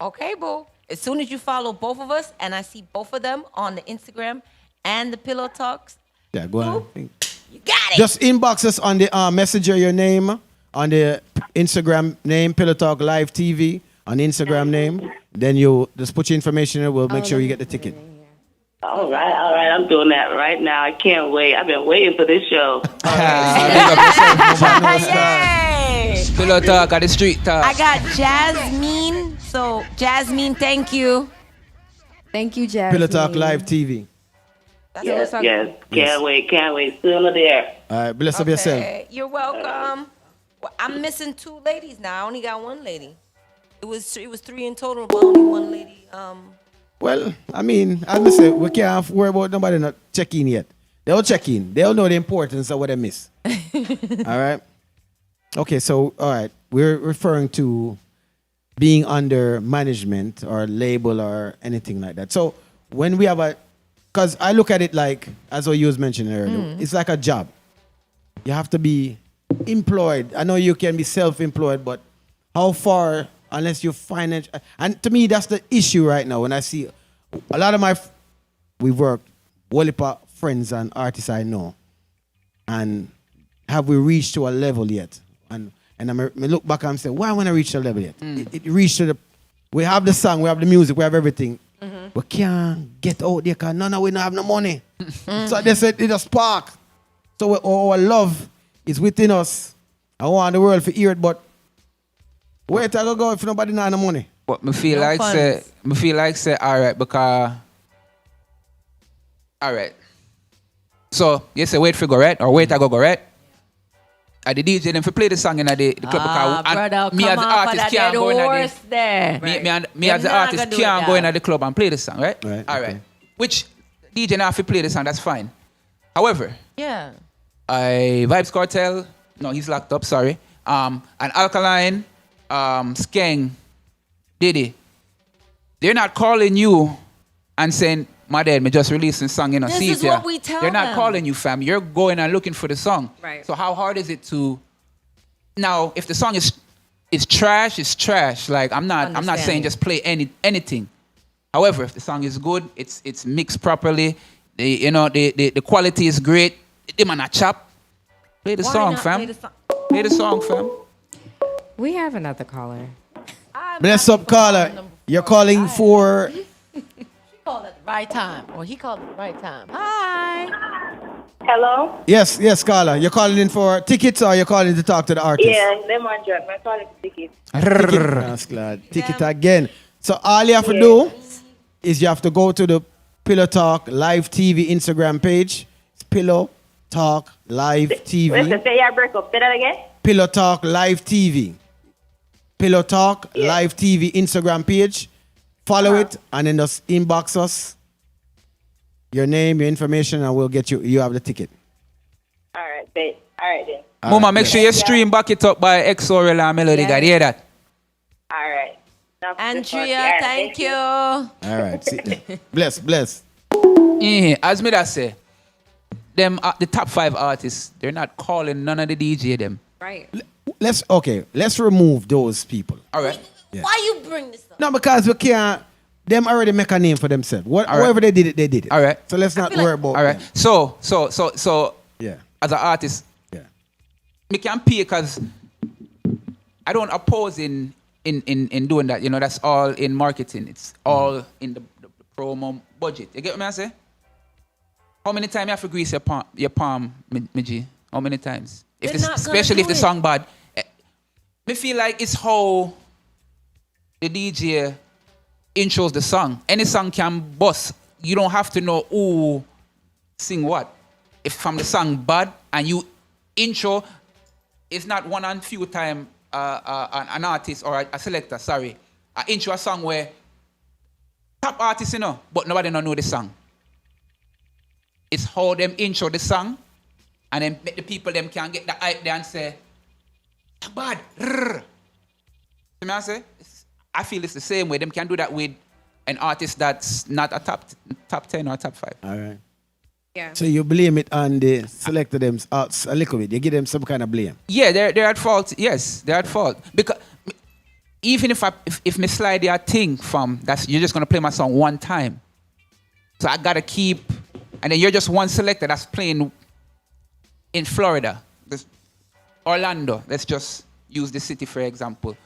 Okay, boo. As soon as you follow both of us, and I see both of them on the Instagram and the Pillow Talks, Yeah, go on. you got it. Just inbox us on the messenger your name, on the Instagram name, Pillow Talk Live TV, on the Instagram name. Then you just put your information in, we'll make sure you get the ticket. All right. I'm doing that right now. I can't wait. I've been waiting for this show. Yay! Pillow talk at the street talk. I got Jasmine. So, Jasmine, thank you. Thank you, Jasmine. Pillow Talk Live TV. Yes. Yes. Can't wait. Sooner there. All right, bless up yourself. Okay, you're welcome. Well, I'm missing 2 ladies now. I only got 1 lady. It was 3 in total, but only 1 lady. Well, I mean, as I say, we can't worry about nobody not checking yet. They'll check in. They'll know the importance of what they miss. All right? Okay, so, all right. We're referring to being under management or label or anything like that. So, when we have because I look at it like, as you was mentioning earlier, it's like a job. You have to be employed. I know you can be self-employed, but how far, unless you finance, and to me, that's the issue right now. When I see a lot of we've worked, Walipa friends and artists I know, and have we reached to a level yet? And I look back and say, why haven't I reached a level yet? It reached to we have the song, we have the music, we have everything. We can't get out there because we don't have no money. So they said it's a spark. So our love is within us. I want the world to hear it, but where to go if nobody not no money? But me feel No like funds. say all right because all right. So you say wait for go right or wait I go right. The DJ them for play the song in the club because brother, me as the artist can't go in horse there. me as the artist can't go in the club and play the song, right? Right, All okay. right. Which DJ now if you play the song, that's fine. However, Yeah. Vibes Cartel. No, he's locked up. Sorry. And Alkaline, Skeng, Diddy. They're not calling you and saying, "My dad, me just releasing song, you know, This see is it what here." we tell They're not them. calling you, fam. You're going and looking for the song. Right. So how hard is it to? Now, if the song is trash, it's trash. Like I'm not saying Understanding. just play anything. However, if the song is good, it's mixed properly. The quality is great. They man a chop. Play the Why song, not fam. play the song? Play the song, fam. We have another caller. Bless up, caller. You're calling for. She called at the right time, or he called at the right time. Hi. Hello? Yes, caller. You're calling in for tickets or you're calling to talk to the artist? Yeah, them are drunk. I'm calling for tickets. That's glad. Ticket again. So all you have to do is you have to go to the Pillow Talk Live TV Instagram page. It's Pillow Talk Live TV. Listen, say your break up. Say that again. Pillow Talk Live TV. Pillow Talk Live TV Instagram page. Follow it and then just inbox us your name, your information, and we'll get you. You have the ticket. All right, babe. All right, then. Mama, make sure you stream back it up by XOELLA and MELODYGAD. Yeah. Hear that? All right. Now, Andrea, thank you. All right. Sit there. Bless. As me that say, them the top 5 artists, they're not calling none of the DJ them. Right. Let's remove those people. All right. Yeah. Why you bring this up? No, because we can't. Them already make a name for themselves. right. However they did it. All right. So let's not feel like- worry about. All right. them. So Yeah. as an artist, Yeah. me can pay because I don't oppose in doing that. You know, that's all in marketing. It's all in the promo budget. You get what I say? How many times you have to grease your palm, me G? How many times? They're not gonna Especially if do the it. song bad. Me feel like it's how the DJ intros the song. Any song can bust. You don't have to know who sing what. If from the song bad and you intro, it's not one and few time an artist or a selector, sorry, I intro a song where top artists, you know, but nobody don't know the song. It's how them intro the song and then make the people them can get the hype there and say, bad. Rrr. See me I say? I feel it's the same way. Them can do that with an artist that's not a top 10 or top 5. All right. Yeah. So you blame it on the selector them a little bit. You give them some kind of blame. Yeah, they're at fault. Yes, they're at fault. Because even if me slide their thing from that's you're just gonna play my song one time. So I gotta keep and then you're just one selector that's playing in Florida. This Orlando. Let's just use the city for example.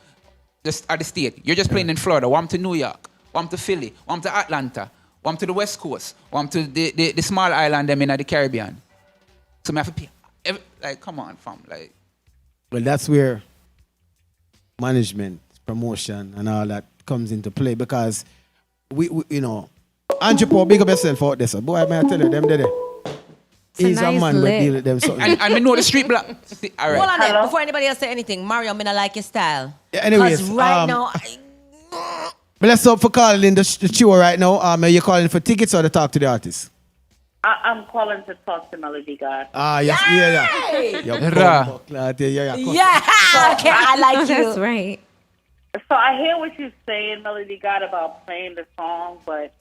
Just at the state. You're just playing in Florida. One to New York, one to Philly, one to Atlanta, one to the West Coast, one to the small island them in the Caribbean. So me have to pay like come on, fam. Like Well, that's where management, promotion, and all that comes into play because we you know, Andrew Paul, big up yourself out there. So boy, may I tell you, them there. He's a nice man that lick. deal with them. So, and we know the street block. See, all Hold right. on there. Hello? Before anybody else say anything, Mario, I'm gonna like your style. Yeah, anyways, Because right um, now, bless up for calling in the show right now. Are you calling for tickets or to talk to the artist? I'm calling to talk to Melody God. Ah, yes, yeah. Your Ra. bumbo clot, yeah. yeah, okay, I like you. That's right. So I hear what you're saying, Melody God, about playing the song, but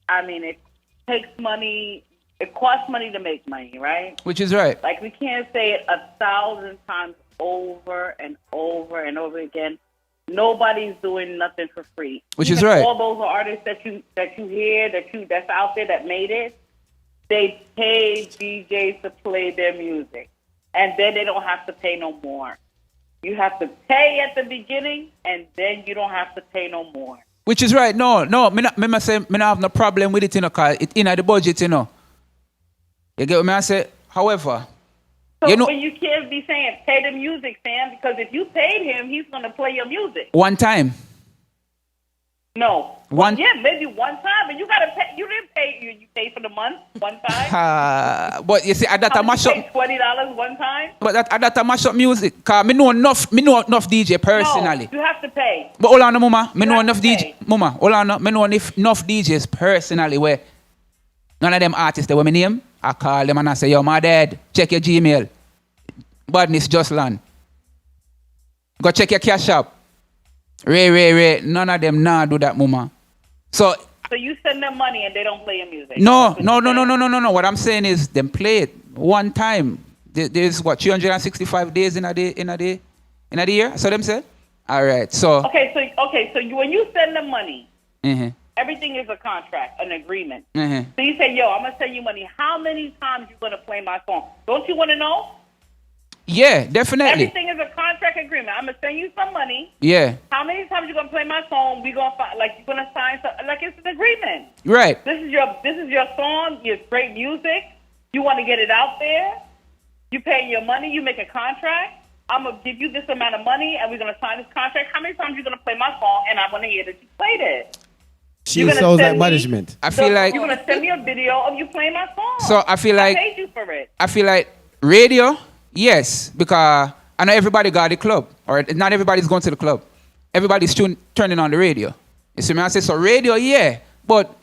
I mean, it takes money. It costs money to make money, right? Which is right. Like, we can't say it 1,000 times over and over and over again. Nobody's doing nothing for free. Which is Even right. All those artists that you hear that's out there that made it, they pay DJs to play their music, and then they don't have to pay no more. You have to pay at the beginning, and then you don't have to pay no more. Which is right. No. Me not say me not have no problem with it, you know, cause it in the budget, you know. You get what me I say? However, So you know, when you can't be saying pay the music, Sam, because if you paid him, he's going to play your music. one time. No. One- Yeah, maybe one time, but you got to pay. You didn't pay. You paid for the month one time. But you see, that a How mash much up. you pay $20 one time? But that a mash up music. Cause me know enough DJ personally. No, you have to pay. But hold on, mama. Me know have enough to DJ. pay. Mama, hold on. Me know enough DJs personally where none of them artists that were me name. I call them and I say, yo, my dad, check your Gmail. Badness just land. Go check your cash app. Ray. None of them nah do that, mama. So you send them money and they don't play your music? No. What I'm saying is them play it one time. There's what, 365 days in a year? So them say? All right. So When you send them money, everything is a contract, an agreement. So you say, yo, I'm gonna send you money. How many times you gonna play my song? Don't you want to know? Yeah, definitely. Everything is a contract agreement. I'm gonna send you some money. Yeah. How many times you gonna play my song? We gonna you're gonna sign something like it's an agreement. Right. This is your song. It's great music. You want to get it out there. You pay your money. You make a contract. I'm gonna give you this amount of money, and we're gonna sign this contract. How many times you gonna play my song? And I want to hear that you played it. She sounds like management. I feel like you're gonna send me a video of you playing my song. So I feel like I paid you for it. I feel like radio. Yes, because I know everybody got a club, or not everybody's going to the club. Everybody's turning on the radio. You see me? I say, so radio, yeah. But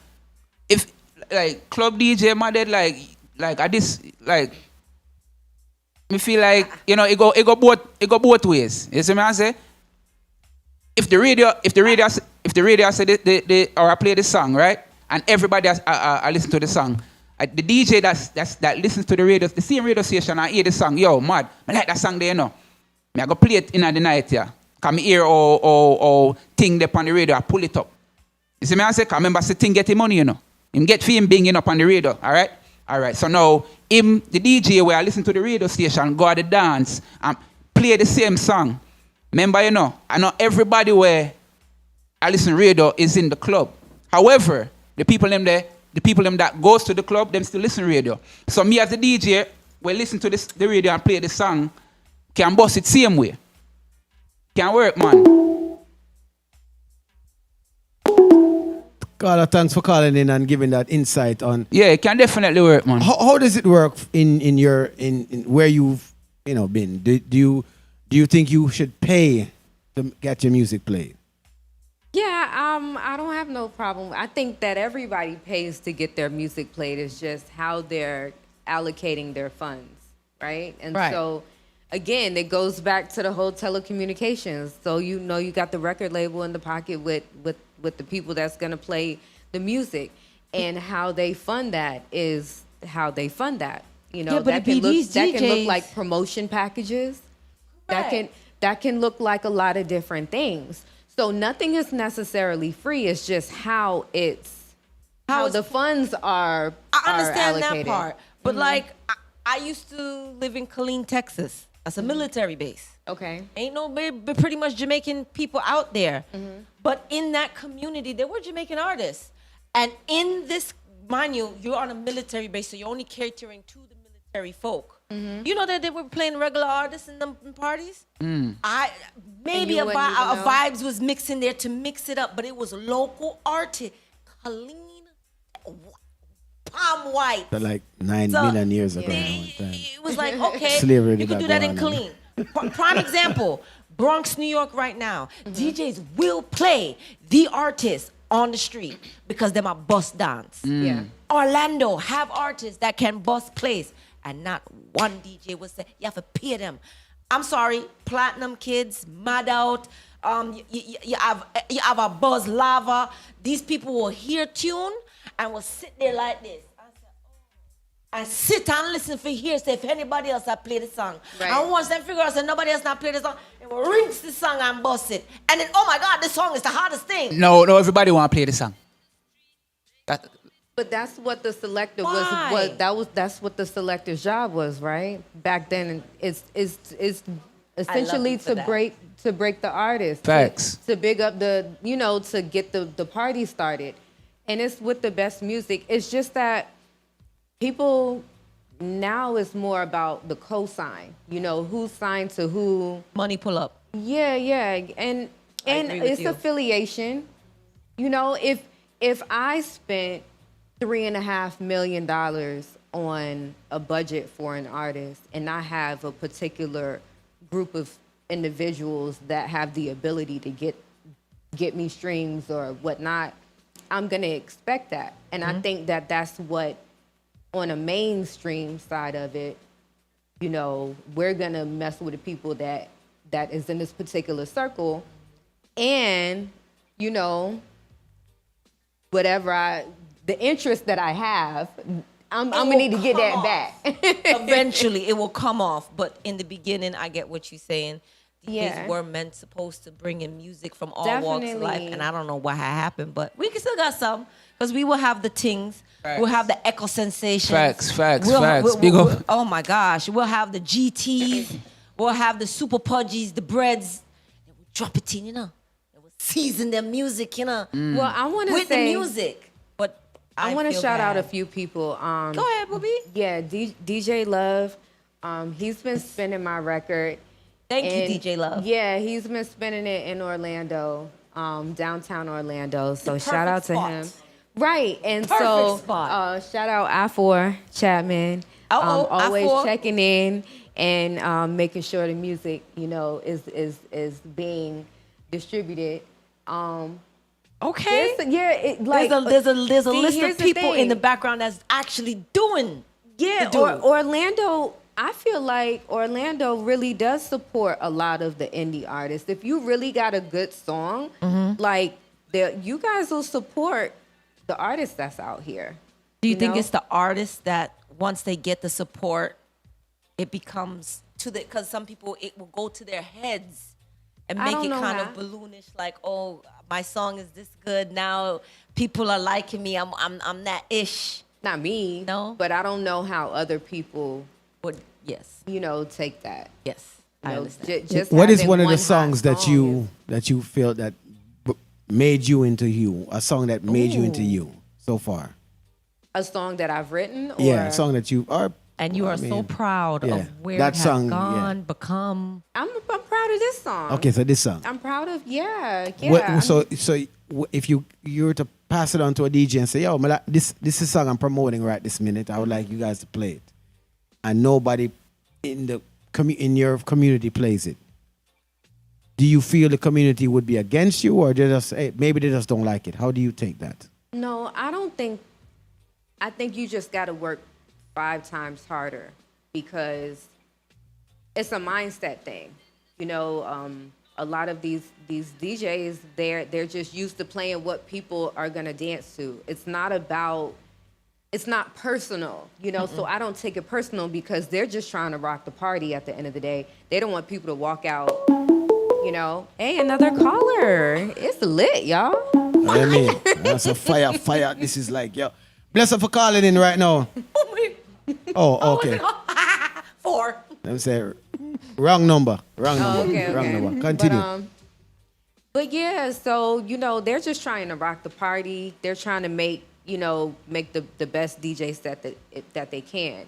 if, like, club DJ, my dad, like, I this, like, me feel like, you know, it go both ways. You see me? I say, if the radio say or I play the song, right? And everybody I listen to the song. The DJ that listens to the radio, the same radio station, I hear the song, yo, mad, I like that song there, you know. I go play it in the night, yeah. Come hear or thing there on the radio, I pull it up. You see me, I say, I remember the thing get him money, you know. Him get fame binging up on the radio, all right? So now, the DJ where I listen to the radio station, go to the dance, and play the same song. Remember, you know, I know everybody where I listen to radio is in the club. However, the people that goes to the club, them still listen to radio. So me as the DJ, will listen to the radio and play the song, can bust it same way. Can work, man. Carla, thanks for calling in and giving that insight on. Yeah, it can definitely work, man. How does it work in where you've been? Do you think you should pay to get your music played? Yeah, I don't have no problem. I think that everybody pays to get their music played. It's just how they're allocating their funds, right? And so, again, it goes back to the whole telecommunications. So you got the record label in the pocket with the people that's gonna play the music, and how they fund that is how they fund that. You know, that can look like promotion packages. Right. That can look like a lot of different things. So nothing is necessarily free. It's just how the funds are. I understand allocated. that part, but like I used to live in Killeen, Texas. That's a military base. Okay. Ain't no pretty much Jamaican people out there, but in that community there were Jamaican artists, and in this, mind you, you're on a military base, so you're only catering to the military folk. You know that they were playing regular artists in the parties? Maybe a vibes was mixing there to mix it up, but it was local artists. Clean, palm white. So like 9 million years ago. It was like, okay, Slavery you could do that in Killeen. Prime example, Bronx, New York right now. DJs will play the artists on the street because they're my bus dance. Yeah. Orlando have artists that can bus plays. And not one DJ would say, you have to pay them. I'm sorry, Platinum Kids, Mad Out, you have a Buzz Lava. These people will hear tune and will sit there like this. I sit and listen for hear say if anybody else have played the song. Right. And once they figure out that nobody else not played the song, they will rinse the song and bust it. And then, oh my God, this song is the hardest thing. No, everybody want to play the song. But that's what the selector was. That's what the selector's job was, right? Back then, it's essentially to break the artist. Facts. To big up to get the party started, and it's with the best music. It's just that people now is more about the cosign. You know, who's signed to who. Money pull up. Yeah, and it's affiliation. You know, if I spent $3.5 million on a budget for an artist, and I have a particular group of individuals that have the ability to get me streams or whatnot, I'm gonna expect that, and I think that that's what on a mainstream side of it, you know, we're gonna mess with the people that is in this particular circle, and you know, the interest that I have, I'm gonna need to get that back. Eventually, it will come off. But in the beginning, I get what you're saying. Yeah. These were meant supposed to bring in music from all walks of life, Definitely. and I don't know what had happened, but we can still got some because we will have the things. Facts. We'll have the echo sensations. Facts. Big up. Oh my gosh, we'll have the GTs. We'll have the super pudgies, the breads. They will drop it in, you know. They will season their music, you know. Well, I want to With say, the music. But I want to feel shout out a bad. few people. Go ahead, Booby. Yeah, DJ Love. He's been spinning my record. Thank And, you, DJ Love. Yeah, he's been spinning it in Orlando, downtown Orlando. So The shout out perfect to spot. him. Right, and Perfect so spot. shout out I4 Chapman. Always I4. checking in and making sure the music, you know, is being distributed. Okay. There's There's a list here's of the people in thing. the background that's actually doing. Yeah, do or it. Orlando. I feel like Orlando really does support a lot of the indie artists. If you really got a good song, like you guys will support the artists that's out here. Do you think know? it's the artists that once they get the support, it becomes because some people it will go to their heads and I make don't it know kind how. of balloonish, like, oh, my song is this good now. People are liking me. I'm that ish. Not me, No? but I don't know how other people, But yes, you know, take that. yes, You I know, understand. just What is having one of the hot songs that song you feel that made you into you? A song that made you into you so far? a song that I've written? Or Yeah, a song that you are. And you are so proud yeah, of where that it has song, yeah. gone, become. I'm proud of this song. Okay, so this song. I'm proud of yeah. So if you were to pass it on to a DJ and say, yo, this is a song I'm promoting right this minute, I would like you guys to play it, and nobody in your community plays it, do you feel the community would be against you, or they just maybe they just don't like it? How do you take that? No, I don't think. I think you just got to work 5 times harder because it's a mindset thing. You know, a lot of these DJs, they're just used to playing what people are gonna dance to. It's not personal, you know. So I don't take it personal because they're just trying to rock the party. At the end of the day, they don't want people to walk out. You know, hey, another caller. It's lit, y'all. I mean, that's a fire. This is like, yo, bless her for calling in right now. Oh, okay. 4. Let me say, wrong number. Okay. Wrong number. Continue. But yeah, so you know, they're just trying to rock the party. They're trying to make the best DJ set that they can.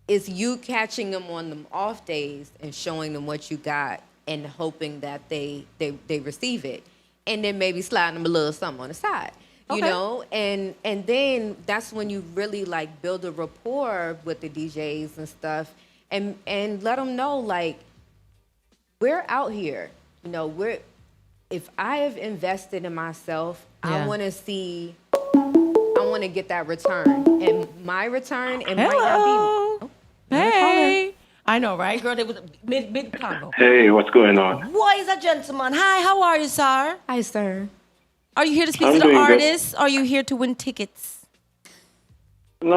It's you catching them on them off days and showing them what you got and hoping that they receive it, and then maybe sliding them a little something on the side. You know, and then that's when you really like build a rapport with the DJs and stuff, and let them know like we're out here. You know, if I have invested in myself, I want to get that return, and my return it might not be. Hey. I know, right, girl? They was mid convo. Hey, what's going on? What is a gentleman? Hi, how are you, sir? Hi, sir. Are you here to speak I'm to the doing good. artists? Are you here to win tickets? If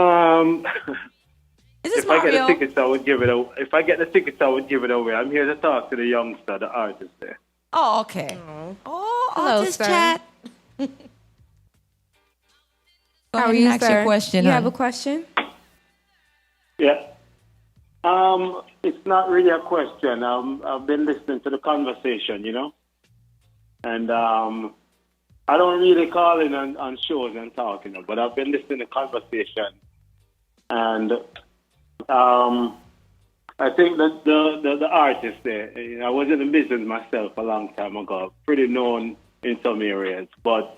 Is this I get the Mario? tickets, I would give it away. If I get the tickets, I would give it away. I'm here to talk to the youngster, the artist there. Oh, okay. Oh, Hello, artist sir. chat. Go How ahead are and you, ask sir? your question. You hon. have a question? Yeah. It's not really a question. I've been listening to the conversation, you know, and I don't really call in on shows and talk, you know, but I've been listening to conversation, and I think that the artist there, you know, I was in the business myself a long time ago, pretty known in some areas, but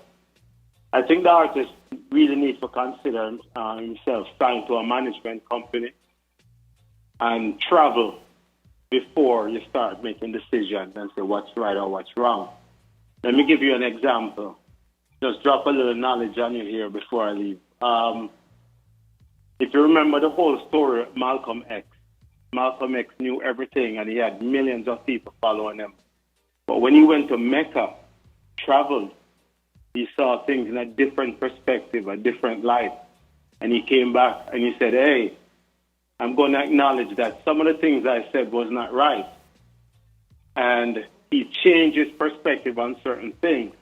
I think the artist really needs to consider himself signed to a management company and travel before you start making decisions and say what's right or what's wrong. Let me give you an example. Just drop a little knowledge on you here before I leave. If you remember the whole story of Malcolm X knew everything and he had millions of people following him. But when he went to Mecca, traveled, he saw things in a different perspective, a different light. And he came back and he said, hey, I'm going to acknowledge that some of the things I said was not right. And he changed his perspective on certain things.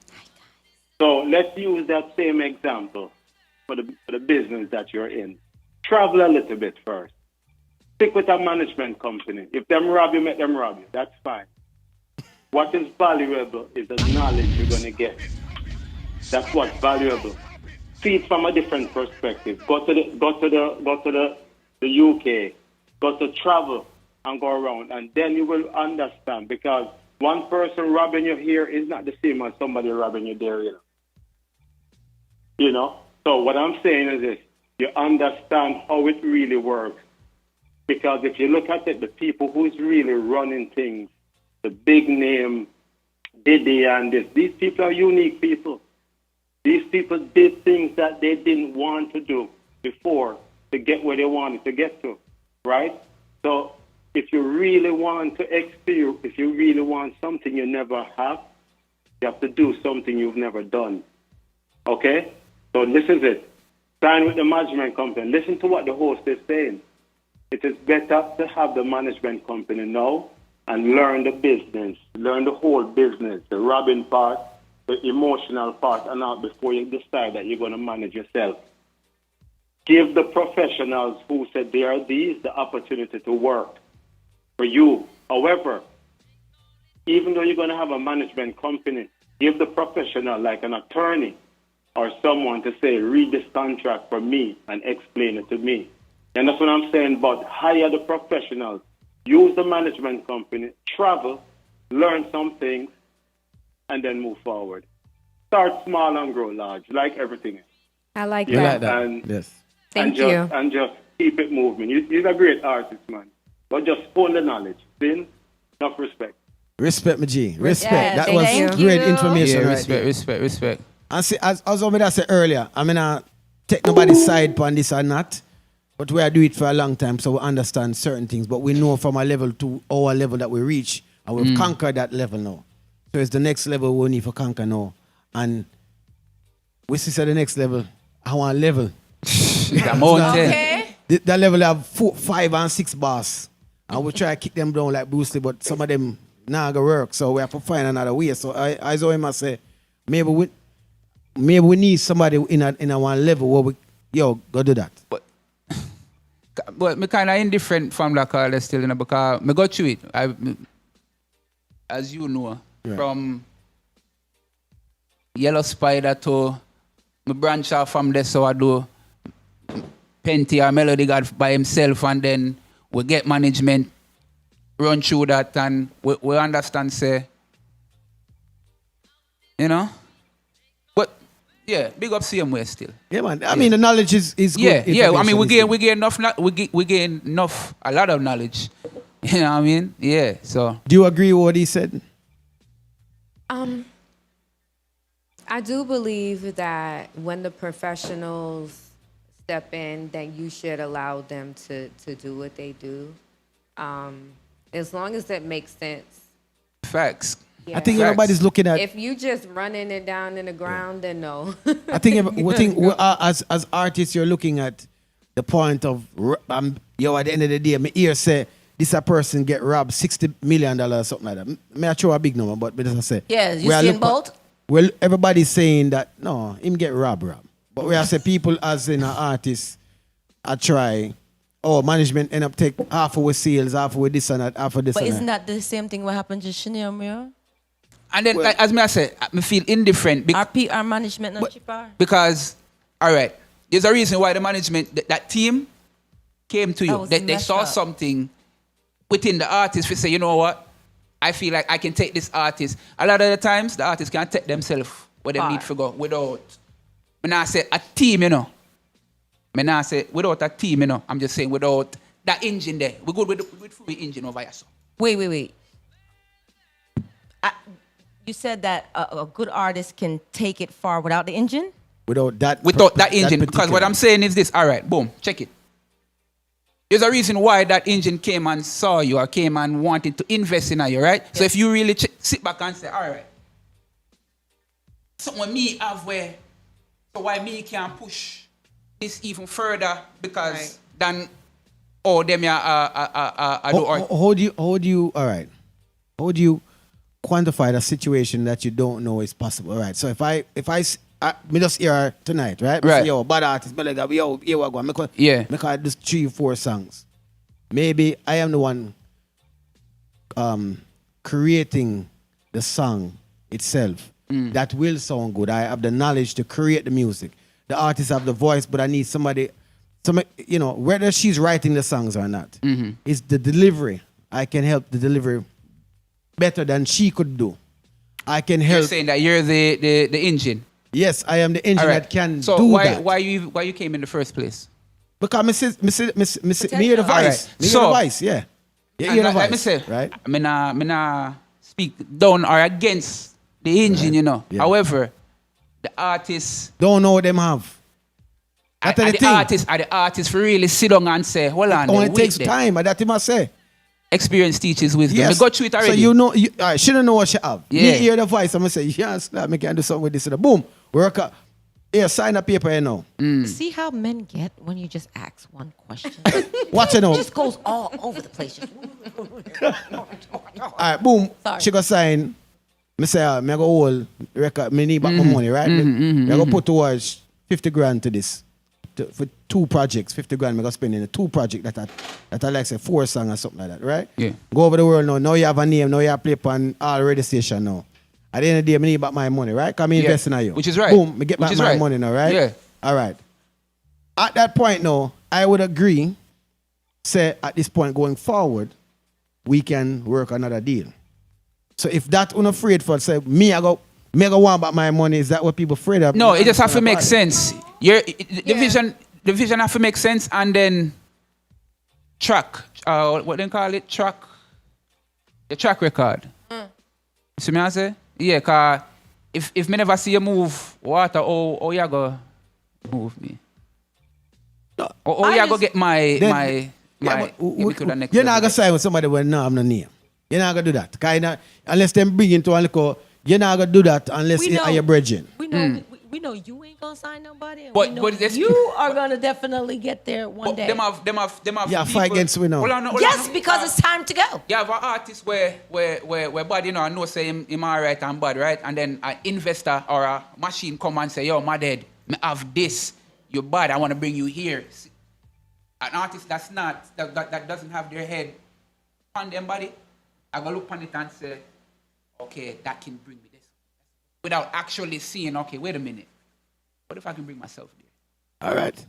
So let's use that same example for the business that you're in. Travel a little bit first. Stick with a management company. If them rob you, make them rob you. That's fine. What is valuable is the knowledge you're going to get. That's what's valuable. See it from a different perspective. Go to the UK. Go to travel and go around, and then you will understand. Because one person robbing you here is not the same as somebody robbing you there. You know. So what I'm saying is this: you understand how it really works. Because if you look at it, the people who's really running things, the big name, Diddy and this, these people are unique people. These people did things that they didn't want to do before to get where they wanted to get to, right? So if you really want to experience, if you really want something you never have, you have to do something you've never done, okay? So this is it. Sign with the management company. Listen to what the host is saying. It is better to have the management company now and learn the business, learn the whole business, the robbing part, the emotional part, and all before you decide that you're going to manage yourself. Give the professionals who said they are these the opportunity to work for you. However, even though you're going to have a management company, give the professional, like an attorney or someone, to say, read this contract for me and explain it to me. And that's what I'm saying about hire the professionals, use the management company, travel, learn some things, and then move forward. Start small and grow large, like everything else. I like You that. like that? And, Yes. Thank you. And just keep it moving. You're a great artist, man. But just own the knowledge. Then, enough respect. Respect, my G. Respect. Yeah, that thank was you. great Thank you. information Yeah, right there. respect. And see, as I said earlier, I mean, take nobody's side on this or not, but we are doing it for a long time, so we understand certain things. But we know from our level to our level that we reach, and we've conquered that level now. So it's the next level we need to conquer now. And we see the next level, our level. The mountain. Okay. That level have 4, 5, and 6 bars. And we try to kick them down like Bruce Lee, but some of them not gonna work. So we have to find another way. So I saw him say, maybe we need somebody in a one level where we go do that. But me kind of indifferent from that call still, you know, because me go through it. As you know, Right. from Yellow Spider to me branch off from there, so I do Penty or MELODYGAD by himself, and then we get management, run through that, and we understand, say, you know. But yeah, big up same way still. Yeah, man. I mean, the knowledge is good. Yeah. I mean, Information we is gain enough. We gain enough, a lot of knowledge. You know what I mean? Yeah. So good. Do you agree with what he said? I do believe that when the professionals step in, then you should allow them to do what they do. As long as it makes sense. facts. Yeah. I think Facts. everybody's looking at. If you just running it down in the ground, then no. I think as artists, you're looking at the point of at the end of the day, my ear say this a person get robbed $60 million or something like that. May I throw a big number, but as I say, Yeah, you we are see look- Bolt? Well, everybody's saying that no, him get robbed. But we are say people as in an artist, I try. Oh, management end up take half of our sales, half of this and that, half of this But and isn't that. that the same thing what happened to Chanel Mirror? And then, like, as me I said, me feel indifferent Our PR management not cheaper. because, all right, there's a reason why the management, that team came to That you. was They messed saw up. something within the artist to say, you know what, I feel like I can take this artist. A lot of the times, the artist can't take themselves where they Far. need to go without, when I say a team, you know. When I say without a team, you know, I'm just saying without that engine there. We're good with the engine over here. So. Wait. You said that a good artist can take it far without the engine? Without that Without that engine. Because particular- what I'm saying is this. All right, boom, check it. there's a reason why that engine came and saw you or came and wanted to invest in you, right? So if you really sit back and say, all right, something me have where, so why me can't push this even further because than all them do How do you, all right, how do you quantify the situation that you don't know is possible? All right, so if I me just hear her tonight, right? Right. Say, yo, bad artist, but like, yo, here we go. Make I do 3 or 4 songs. Maybe I am the one creating the song itself that will sound good. I have the knowledge to create the music. The artists have the voice, but I need somebody, you know, whether she's writing the songs or not, it's the delivery. I can help the delivery better than she could do. I can help. You're saying that you're the engine. Yes, I am the engine that can so do why, that. why you came in the first place? Because me hear the voice. Alright, Me hear so- the voice, yeah. You hear the Let me voice, say, right? me nah speak down or against the engine, you know. Yeah. However, the artists, Don't know what them have. That's the thing. the artists really sit down and say, hold on, It only wait takes there. time, and that you must say. Experience teaches wisdom. Yes. We got through it already. So you know, she don't know what she have. Yeah. Me hear the voice, I'm going to say, yes, I can do something with this. Boom, work out. Here, sign a paper, you know. See how men get when you just ask one question? Watch it now. It just goes all over the place. All right, boom. Sorry. She go sign. Me say, me go hold record. Me need back my money, right? Me go put towards 50 grand to this. For 2 projects, 50 grand. Me go spend in the 2 projects that I like say 4 songs or something like that, right? Yeah. Go over the world now. Now you have a name. Now you have play on all radio station now. At the end of the day, me need back my money, right? Because me invest in you. Which is right. Boom, me get Which back is my right. money now, right? Yeah. All right. At that point now, I would agree, say at this point going forward, we can work another deal. So if that unafraid for, say, me I go want back my money, is that what people afraid of? No, it just have to make sense. The vision have to make sense, and then track, what they call it, the track record. You see me I say? Yeah, cause if me never see you move water, oh you go move me. No, Or you go get my Then- get me to the next you're not level. going to sign with somebody when no have no name. You're not going to do that. Unless them bring into a little, you're not going to do that unless We you know. are your brethren. We know, we know you ain't gonna sign nobody. And But- we know but this- you are gonna definitely get there one But day. them have Yeah, people- fight against we now. Hold on, Yes, because it's time to go. You have an artist where bad, you know, I know say him alright and bad, right? And then an investor or a machine come and say, yo, my dad, me have this. You're bad, I want to bring you here. An artist that doesn't have their head on them body, I go look on it and say, okay, that can bring me this. Without actually seeing, okay, wait a minute. What if I can bring myself there? All right.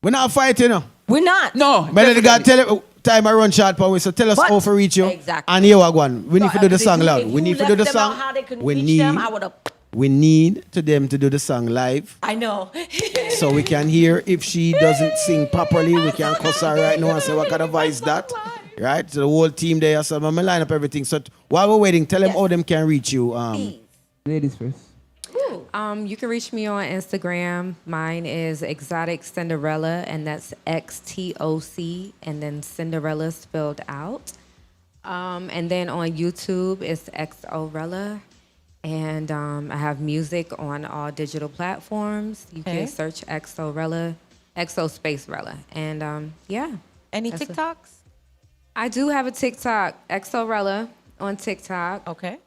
We're not fighting, you know. We're not. No. Melody God, definitely. tell you, time I run short power, so tell us But- how to reach you. Exactly. And here we go. We need to do the If song you- loud. if We you need to do left the them song. out how they couldn't We reach them, need, I would've- we need to them to do the song live. I know. So we can hear if she doesn't sing properly, we can cuss her right now and say what kind of voice that. Right? So the whole team there, so I'm gonna line up everything. So while we're waiting, tell them how them can reach you. Ladies first. You can reach me on Instagram. Mine is Exotic Cinderella, and that's XTOC, and then Cinderella spelled out. And then on YouTube, it's XOELLA. And I have music on all digital platforms. You Okay. can search XOELLA, XO space Rella. And yeah. Any That's it. TikToks? I do have a TikTok, XOELLA on TikTok. Okay.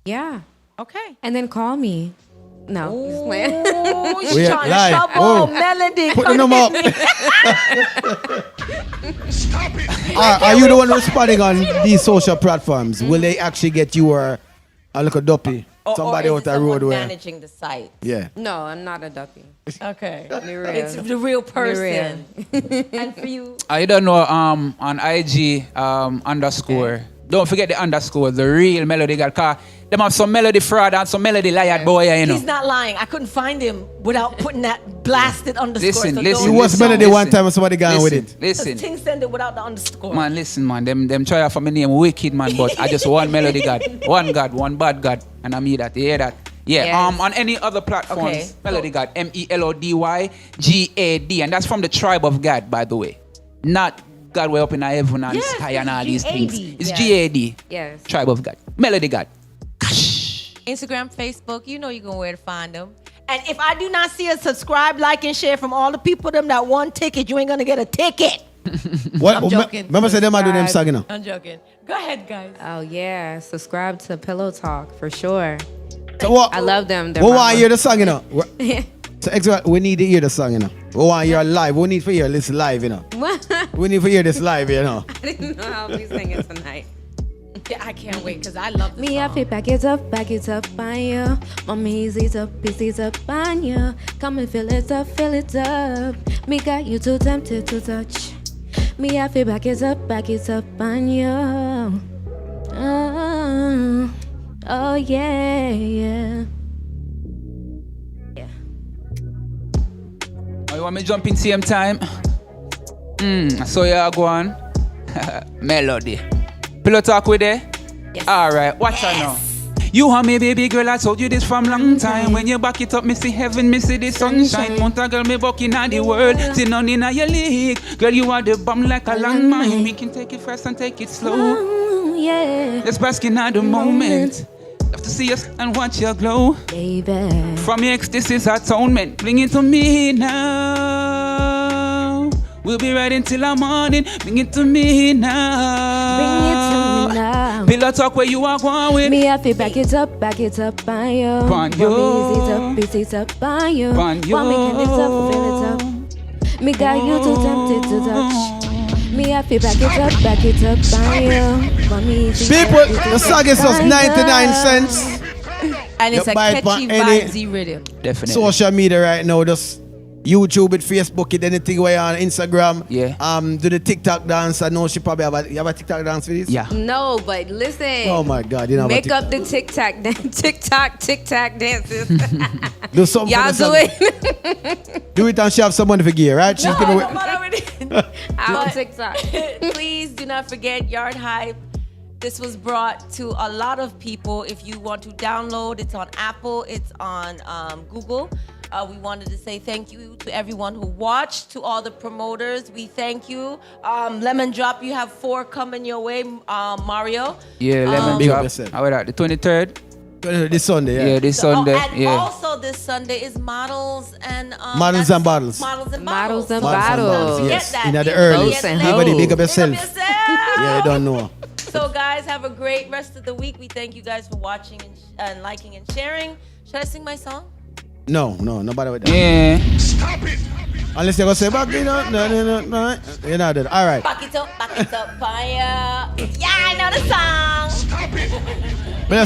Yeah. Okay. And then call me. No, just playing. Oh, We she's are trying live. to trouble Oh. Melody. Put the number up. Are you the one responding on these social platforms? Will they actually get you or a little duppy? Somebody or out is it the someone road where. managing the site. Yeah. No, I'm not a ducky. Okay. Be real. It's the real person. real. And for you, I don't know on IG underscore. Don't forget the underscore, the real Melody God. Cause them have some melody fraud and some melody liar boy, you know. he's not lying. I couldn't find him without putting that blasted underscore. Listen, so listen, It don't- was listen, Melody one time and somebody gone with it. Listen, Ting send it without the underscore. man, listen, man. Them try for my name wicked, man. But I just one Melody God, one bad God, and I mean that. You hear that? Yeah. Yes. On any other platforms, Okay. Melody God, MELODYGAD, and that's from the tribe of God, by the way. not God way up in heaven and Yes, sky and all it's these things. GAD. It's Yes. GAD. Yes. Tribe of God. Melody God. Instagram, Facebook, you know where to find them. And if I do not see a subscribe, like, and share from all the people them that won ticket, you ain't gonna get a ticket. I'm joking. Remember say them I do them song, you know. I'm joking. Go ahead, guys. Oh yeah, subscribe to Pillow Talk for sure. So what? I love them. They're We my want to mo- hear the song, you know. So we need to hear the song, you know. We want to hear live. We need to hear this live, you know. We need to hear this live, you know. I didn't know how we singing tonight. Yeah, I can't wait because I love this Me, I song. feel back it up on you. Mommy, easy up on you. Come and fill it up. Me got you too tempted to touch. Me, I feel back it up on you. Oh yeah. Oh, you want me to jump in same time? So yeah, go on. Melody. Pillow talk with it? Yes. Alright, watch her now. You and me, baby girl, I told you this from long time. When you back it up, me see heaven, me see the sunshine. Mount a girl, me bucking at the world. See none in your league. Girl, you are the bomb like a landmine. We can take it fast and take it slow. Oh yeah. Let's bask in the moment. Love to see us and watch your glow. Baby. From your ex, this is atonement. Bring it to me now. We'll be right until the morning. Bring it to me now. Bring it to me now. Pillow talk where you are going with. Me, I feel back it up on you. On you. Want me easy up on you. On you. Want me can it up, fill it up. Me got you too tempted to touch. Me, I feel back it up on you. Want me easy People, the song is just 99 cents. And it's You a buy it catchy for any- vibesy rhythm. Definitely. Social media right now, just YouTube it, Facebook it, anything where on Instagram. Yeah. Do the TikTok dance. I know she probably you have a TikTok dance for this? Yeah. No, but listen. Oh my God, you know Make about up the TikTok dances. do something Y'all for the do song. it. Do it and she have some money for gear, right? She's No, gonna I'm not already. On TikTok. Please do not forget Yard Hype. This was brought to a lot of people. If you want to download, it's on Apple, it's on Google. We wanted to say thank you to everyone who watched, to all the promoters. We thank you. Lemon Drop, you have 4 coming your way, Mario. Yeah, lemon Big up drop. yourself. How about that? The 23rd? this Sunday, yeah. Yeah, this Sunday. and Yeah. also this Sunday is Models and Models that's- and Bottles. Models and Models Bottles. and Bottles, Bottles. yes. Get that. In the Get early. that. Everybody big up Big yourself. yourself. Yeah, you don't know. So guys, have a great rest of the week. We thank you guys for watching and liking and sharing. Should I sing my song? No, nobody with that. Yeah. Unless you're gonna say back, no. You're not that. All right. Back it up, fire. Yeah, I know the song. But